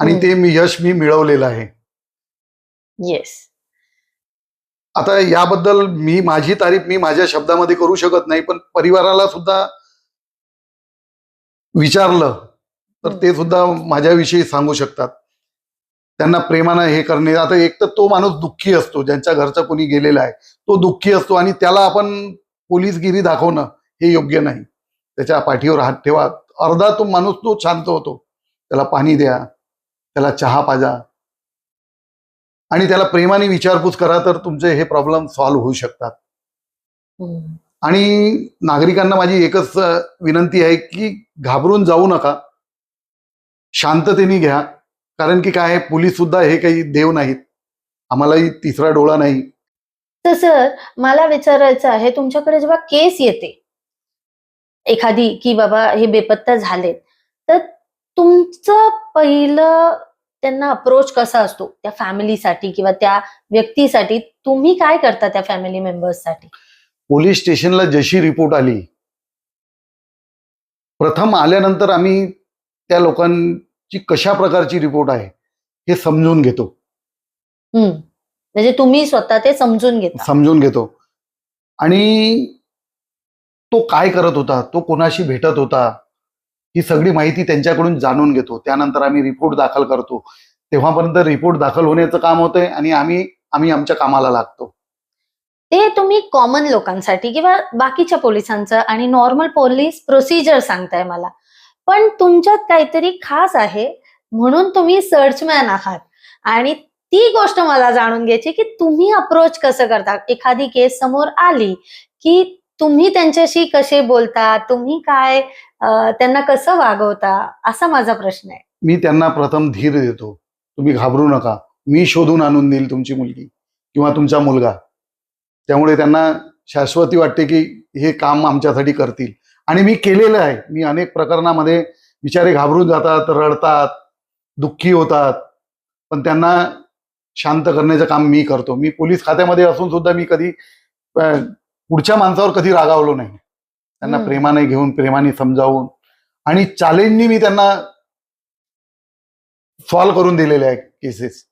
आणि ते यश मी मिळवलेलं आहे. येस. आता याबद्दल माझी तारीफ मी माझ्या शब्दामध्ये करू शकत नाही, पण परिवाराला सुद्धा विचारलं तर ते सुद्धा माझ्याविषयी सांगू शकतात. त्यांना प्रेमानं हे करणे. आता एक तर तो माणूस दुःखी असतो, ज्यांच्या घरचा कोणी गेलेला आहे तो दुःखी असतो, आणि त्याला आपण पोलीसगिरी दाखवणं हे योग्य नाही. त्याच्या पाठीवर हात ठेवा. अर्धा तो माणूस तो शांत होतो. त्याला पाणी द्या, त्याला चहा पाजा, आणि त्याला प्रेमाने विचारपूस करा, तर तुमचे हे प्रॉब्लेम सॉल्व्ह होऊ शकतात. आणि नागरिकांना माझी एकच विनंती आहे की घाबरून जाऊ नका, शांततेने घ्या. कारण की काय आहे, पोलीस सुद्धा हे काही देव नाहीत, आम्हालाही तिसरा डोळा नाही. तर सर, मला विचारायचं आहे, तुमच्याकडे जेव्हा केस येते एखादी की बाबा हे बेपत्ता झाले, तर तुमचं पहिलं त्यांना अप्रोच कसा असतो त्या फॅमिलीसाठी किंवा त्या व्यक्तीसाठी? तुम्ही काय करता त्या फॅमिली मेंबर्ससाठी? पोलीस स्टेशनला जशी रिपोर्ट आली, प्रथम आल्यानंतर आम्ही त्या लोकांची कशा प्रकारची रिपोर्ट आहे हे समजून घेतो. म्हणजे तुम्ही स्वतः ते समजून घेता. आणि तो काय करत होता, तो कोणाशी भेटत होता, ही सगळी माहिती त्यांच्याकडून जाणून घेतो. त्यानंतर आम्ही रिपोर्ट दाखल करतो. तेव्हापर्यंत रिपोर्ट दाखल होण्याचं काम होतंय आणि आम्ही आमच्या कामाला लागतो. ते तुम्ही कॉमन लोकांसाठी किंवा बाकीच्या पोलिसांचं आणि नॉर्मल पोलीस प्रोसिजर सांगताय मला, पण तुमच्यात काहीतरी खास आहे म्हणून तुम्ही सर्चमॅन आहात, आणि ती गोष्ट मला जाणून घ्यायची की तुम्ही अप्रोच कसं करता. एखादी केस समोर आली की तुम्ही त्यांच्याशी कसे बोलता, तुम्ही काय त्यांना कसं वागवता, असा माझा प्रश्न आहे. मी त्यांना प्रथम धीर देतो. तुम्ही घाबरू नका, मी शोधून आणून देईल तुमची मुलगी किंवा तुमचा मुलगा. त्यामुळे त्यांना शाश्वती वाटते की हे काम आमच्यासाठी करतील, आणि मी केलेलं आहे. मी अनेक प्रकरणामध्ये बिचारे घाबरून जातात, रडतात, दुःखी होतात, पण त्यांना शांत करण्याचं काम मी करतो. मी पोलीस खात्यामध्ये असून सुद्धा मी कधी पुढच्या माणसावर कधी रागावलो नाही. त्यांना प्रेमाने घेऊन, प्रेमाने समजावून आणि चॅलेंजनी मी त्यांना सॉल्व्ह करून दिलेले आहे केसेस.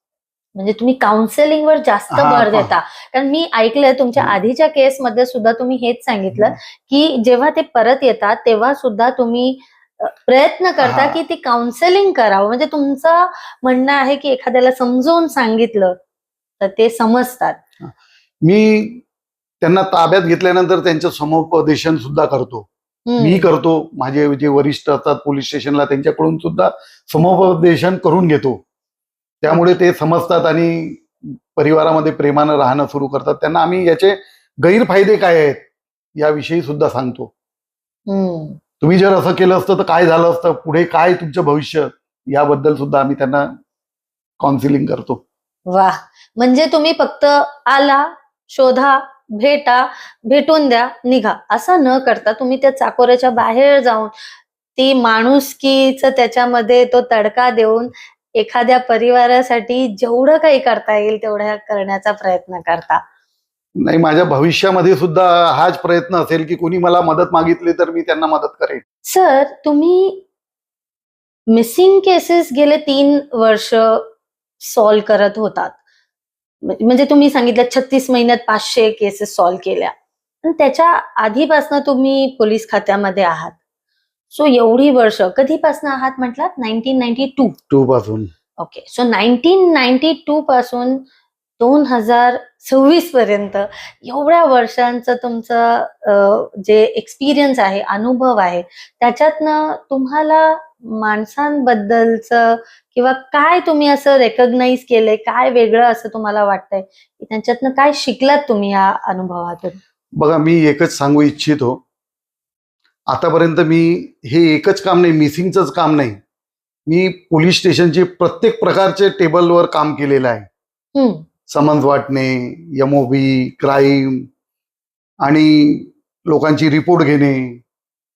म्हणजे तुम्ही काउन्सिलिंगवर जास्त भर देता. कारण मी ऐकलंय तुमच्या आधीच्या केसमध्ये सुद्धा तुम्ही हेच सांगितलं की जेव्हा ते परत येतात तेव्हा सुद्धा तुम्ही प्रयत्न करता की ते काउन्सिलिंग करावं. म्हणजे तुमचं म्हणणं आहे की एखाद्याला समजून सांगितलं तर ते समजतात. मी त्यांना ताब्यात घेतल्यानंतर त्यांचं समुपदेशन सुद्धा करतो. मी करतो. माझे जे वरिष्ठ असतात पोलीस स्टेशनला त्यांच्याकडून सुद्धा समुपदेशन करून घेतो. त्यामुळे ते समजतात आणि परिवारामध्ये प्रेमानं राहणं सुरू करतात. त्यांना आम्ही याचे गैरफायदे काय आहेत याविषयी सुद्धा सांगतो. तुम्ही जर असं केलं असतं तर काय झालं असतं, पुढे काय तुमचं भविष्य, याबद्दल सुद्धा आम्ही त्यांना काउन्सिलिंग करतो. वा, म्हणजे तुम्ही फक्त आला, शोधा, भेटून द्या, निघा असं न करता तुम्ही त्या चाकोऱ्याच्या बाहेर जाऊन ती माणुसकीचं त्याच्यामध्ये तो तडका देऊन एखाद्या परिवारासाठी जेवढं काही करता येईल तेवढ्या करण्याचा प्रयत्न करता. नाही, माझ्या भविष्यामध्ये सुद्धा हाच प्रयत्न असेल की कोणी मला मदत मागितली तर मी त्यांना मदत करेन. सर, तुम्ही मिसिंग केसेस गेले 3 वर्ष सॉल्व्ह करत होतात. म्हणजे तुम्ही सांगितलं 36 महिन्यात 500 केसेस सॉल्व्ह केल्या. पण त्याच्या आधीपासून तुम्ही पोलीस खात्यामध्ये आहात. सो एवढी वर्ष कधीपासून आहात म्हटलात? 1992. 2 पासून. ओके. सो 1992 पासून 2026 पर्यंत एवढ्या वर्षांचं तुमचं जे एक्सपिरियन्स आहे, अनुभव आहे, त्याच्यातनं तुम्हाला माणसांबद्दलचं किंवा काय तुम्ही असं रेकॉग्नाइज केलंय, काय वेगळं असं तुम्हाला वाटतंय, की त्यांच्यातनं काय शिकलात तुम्ही या अनुभवातून? बघा, मी एकच सांगू इच्छितो, आतापर्यंत मी हे एकच काम नाही, मिसिंगचंच काम नाही, मी पोलीस स्टेशनचे प्रत्येक प्रकारचे टेबलवर काम केलेलं आहे. हम्म. समन्स वाटणे, एमओबी, क्राईम आणि लोकांची रिपोर्ट घेणे,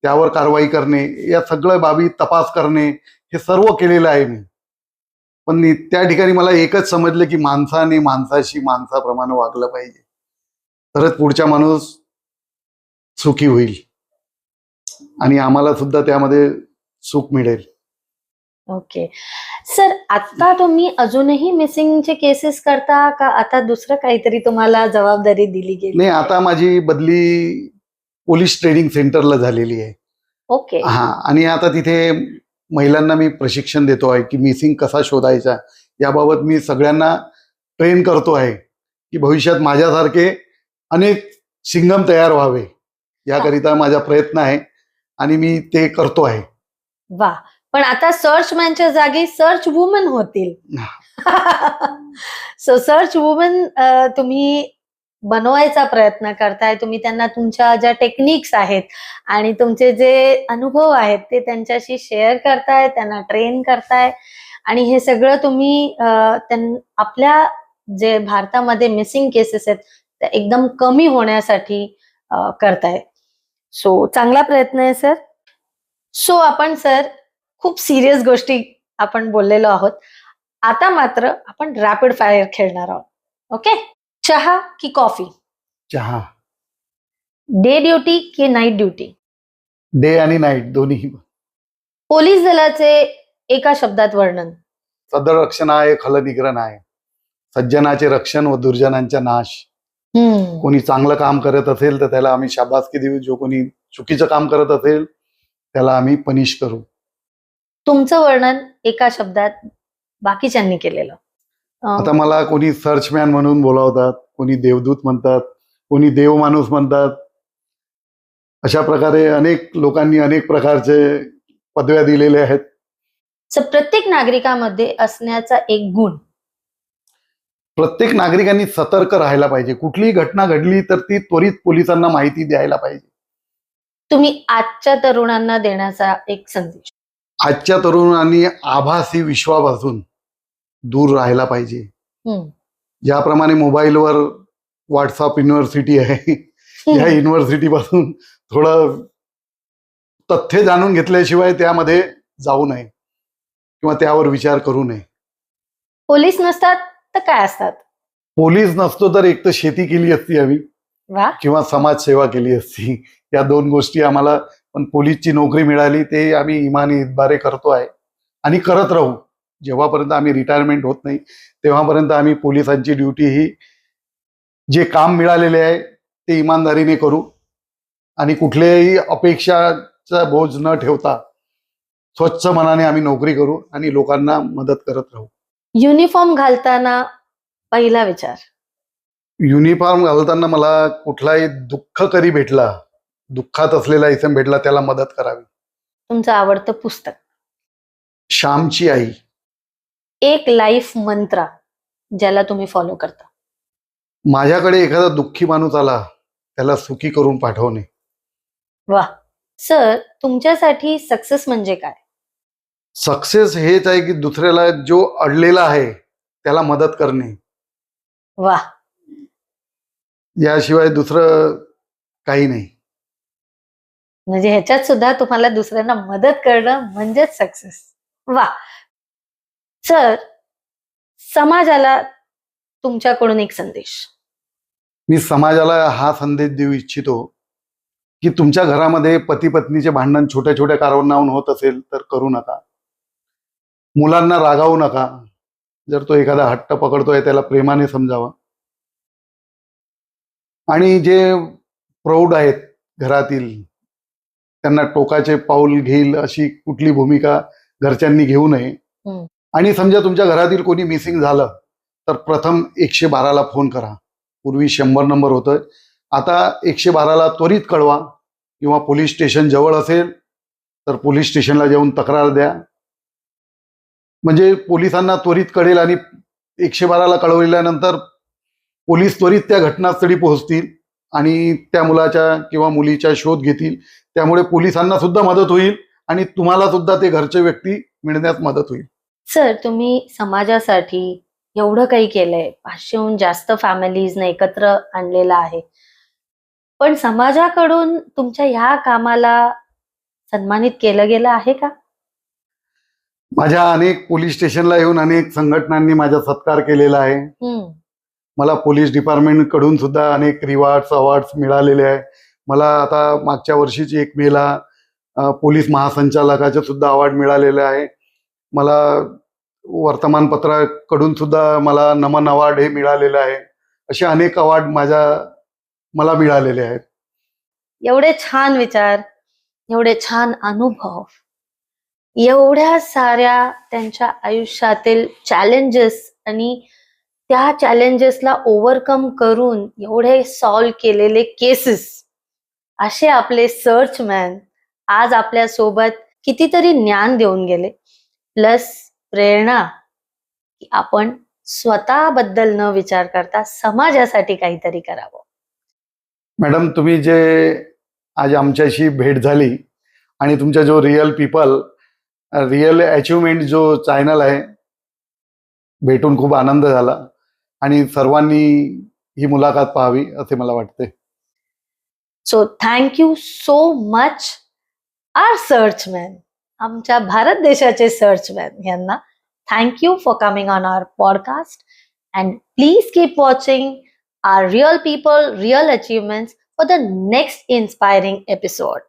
त्यावर कारवाई करणे, या सगळ्या बाबी तपास करणे, हे सर्व केलेलं आहे मी. पण त्या ठिकाणी मला एकच समजलं की माणसाने माणसाशी माणसाप्रमाणे वागलं पाहिजे, तरच पुढचा माणूस सुखी होईल आणि आम्हाला सुद्धा त्यामध्ये सुख मिळेल. ओके. सर, आता तुम्ही अजूनही मिसिंगचे केसेस करता का आता दुसरं काहीतरी तुम्हाला जबाबदारी दिली गेली? नाही, आता माझी बदली पोलीस ट्रेनिंग सेंटरला झालेली आहे. ओके. आणि आता तिथे महिलांना मी प्रशिक्षण देतो आहे की मिसिंग कसा शोधायचा, याबाबत मी सगळ्यांना ट्रेन करतो आहे की भविष्यात माझ्यासारखे अनेक सिंघम तयार व्हावे, याकरिता माझा प्रयत्न आहे आणि मी ते करतो आहे. वा. पण आता सर्चमॅनच्या जागी सर्च वुमन होतील. सो सर्च वुमन तुम्ही बनवायचा प्रयत्न करताय. तुम्ही त्यांना तुमच्या ज्या टेक्निक्स आहेत आणि तुमचे जे अनुभव आहेत ते त्यांच्याशी शेअर करताय, त्यांना ट्रेन करताय आणि हे सगळं तुम्ही आपल्या जे भारतामध्ये मिसिंग केसेस आहेत त्या एकदम कमी होण्यासाठी करताय. सो चांगला प्रयत्न आहे सर. सो आपण सर खूप सिरियस गोष्टी आपण बोललेलो आहोत. आता मात्र आपण रॅपिड फायर खेळणार आहोत. ओके. चहा की कॉफी? चहा. डे ड्युटी की नाईट ड्युटी? डे आणि नाईट दोन्ही. पोलीस दलाचे एका शब्दात वर्णन? सदरक्षण आहे, खलनिग्रहण आहे. सज्जनाचे रक्षण व दुर्जनांचा नाश. कोणी चांगलं काम करत असेल तर त्याला आम्ही शाबासकी देऊ, जो कोणी चुकीचं काम करत असेल त्याला आम्ही पनिश करू. तुमचं वर्णन एका शब्दात बाकीच्यांनी केलेलं? आता मला कोणी सर्चमॅन म्हणून बोलावतात, कोणी देवदूत म्हणतात, कोणी देव माणूस म्हणतात. अशा प्रकारे अनेक लोकांनी अनेक प्रकारचे पदव्या दिलेल्या आहेत. प्रत्येक नागरिकामध्ये असण्याचा एक गुण? प्रत्येक नागरिकांनी सतर्क राहायला पाहिजे. कुठलीही घटना घडली तर ती त्वरित पोलिसांना माहिती द्यायला पाहिजे. तुम्ही आजच्या तरुणांना देण्याचा एक संदेश? आजच्या तरुणांनी आभासी विश्वापासून दूर राहायला पाहिजे. ज्याप्रमाणे मोबाईलवर व्हॉट्सअप युनिव्हर्सिटी आहे, या युनिव्हर्सिटी पासून थोडं तथ्य जाणून घेतल्याशिवाय त्यामध्ये जाऊ नये किंवा त्यावर विचार करू नये. पोलीस नसतात तर काय असतात? पोलीस नसतो तर एक तर शेती केली असती आम्ही किंवा समाजसेवा केली असती. या 2 गोष्टी आम्हाला, पण पोलीसची नोकरी मिळाली ते आम्ही इमानी इतबारे करतो आहे आणि करत राहू. जेव्हापर्यंत आम्ही रिटायरमेंट होत नाही तेव्हापर्यंत आम्ही पोलिसांची ड्युटी ही जे काम मिळालेले आहे ते इमानदारीने करू आणि कुठल्याही अपेक्षाचा बोज न ठेवता स्वच्छ मनाने आम्ही नोकरी करू आणि लोकांना मदत करत राहू. युनिफॉर्म घालताना पहिला विचार? युनिफॉर्म घालताना मला कुठलाही दुःखकरी भेटला, दुःखात असलेला इसम भेटला, त्याला मदत करावी. तुमचं आवडतं पुस्तक? श्यामची आई. एक लाईफ मंत्र ज्याला तुम्ही फॉलो करता? माझ्याकडे एखादा दुःखी माणूस आला त्याला सुखी करून पाठवणे. वा. सर, तुमच्यासाठी सक्सेस म्हणजे काय? सक्सेस हेच आहे की दुसऱ्याला जो अडलेला आहे त्याला मदत करणे. वा. याशिवाय दुसरं काही नाही. म्हणजे ह्याच्यात सुद्धा तुम्हाला दुसऱ्यांना मदत करणं म्हणजेच सक्सेस. वा. सर, समाजाला तुमच्याकडून एक संदेश? मी समाजाला हा संदेश देऊ इच्छितो की तुमच्या घरामध्ये पती पत्नीचे भांडण छोट्या छोट्या कारणावरून होत असेल तर करू नका. मुलांना रागावू नका. जर तो एखादा हट्ट पकडतोय त्याला प्रेमाने समजावा. आणि जे प्रौढ आहेत घरातील, त्यांना टोकाचे पाऊल घेईल अशी कुठली भूमिका घरच्यांनी घेऊ नये. हम्म. आणि समजा तुमच्या घरातील कोणी मिसिंग झालं तर प्रथम 112ला फोन करा. पूर्वी 100 नंबर होतोय, आता 112ला त्वरित कळवा. किंवा पोलीस स्टेशन जवळ असेल तर पोलीस स्टेशनला जाऊन तक्रार द्या. म्हणजे पोलिसांना त्वरित कळेल आणि 112ला कळवल्यानंतर पोलीस त्वरित त्या घटनास्थळी पोहोचतील आणि त्या मुलाच्या किंवा मुलीचा शोध घेतील. त्यामुळे पोलिसांना सुद्धा मदत होईल आणि तुम्हाला सुद्धा ते घरचे व्यक्ती मिळण्यास मदत होईल. सर, तुम्ही समाजासाठी एवढं काही केलंय, 500हून जास्त फॅमिलीजने एकत्र आणलेलं आहे, पण समाजाकडून तुमच्या ह्या कामाला सन्मानित केलं गेलं आहे का? माझ्या अनेक पोलीस स्टेशनला येऊन अनेक संघटनांनी माझा सत्कार केलेला आहे. मला पोलीस डिपार्टमेंट कडून सुद्धा अनेक रिवॉर्ड्स अवॉर्ड्स मिळालेले आहे. मला आता मागच्या वर्षीची 1 मेला पोलीस महासंचालकाचे सुद्धा अवॉर्ड मिळालेले आहे. मला वर्तमानपत्राकडून सुद्धा मला नमन अवॉर्ड हे मिळालेलं आहे. असे अनेक अवॉर्ड मला मिळालेले आहेत. एवढे छान विचार, एवढे छान अनुभव, एवढ्या साऱ्या त्यांच्या आयुष्यातील चॅलेंजेस आणि त्या चॅलेंजेसला ओव्हरकम करून एवढे सॉल्व्ह केलेले केसेस, असे आपले सर्चमॅन आज आपल्या सोबत कितीतरी ज्ञान देऊन गेले, प्लस प्रेरणा की आपण स्वतःबद्दल न विचार करता समाजासाठी काहीतरी करावं. मॅडम, तुम्ही जे आज आमच्याशी भेट झाली आणि तुमच्या जो रिअल पीपल रिअल अचिव्हमेंट जो चॅनल आहे, भेटून खूप आनंद झाला आणि सर्वांनी ही मुलाखत पाहावी असे मला वाटते. So thank you so much our searchman, आमच्या भारत देशाचे सर्चमॅन यांना thank you for coming on our podcast and please keep watching our real people real achievements for the next inspiring episode.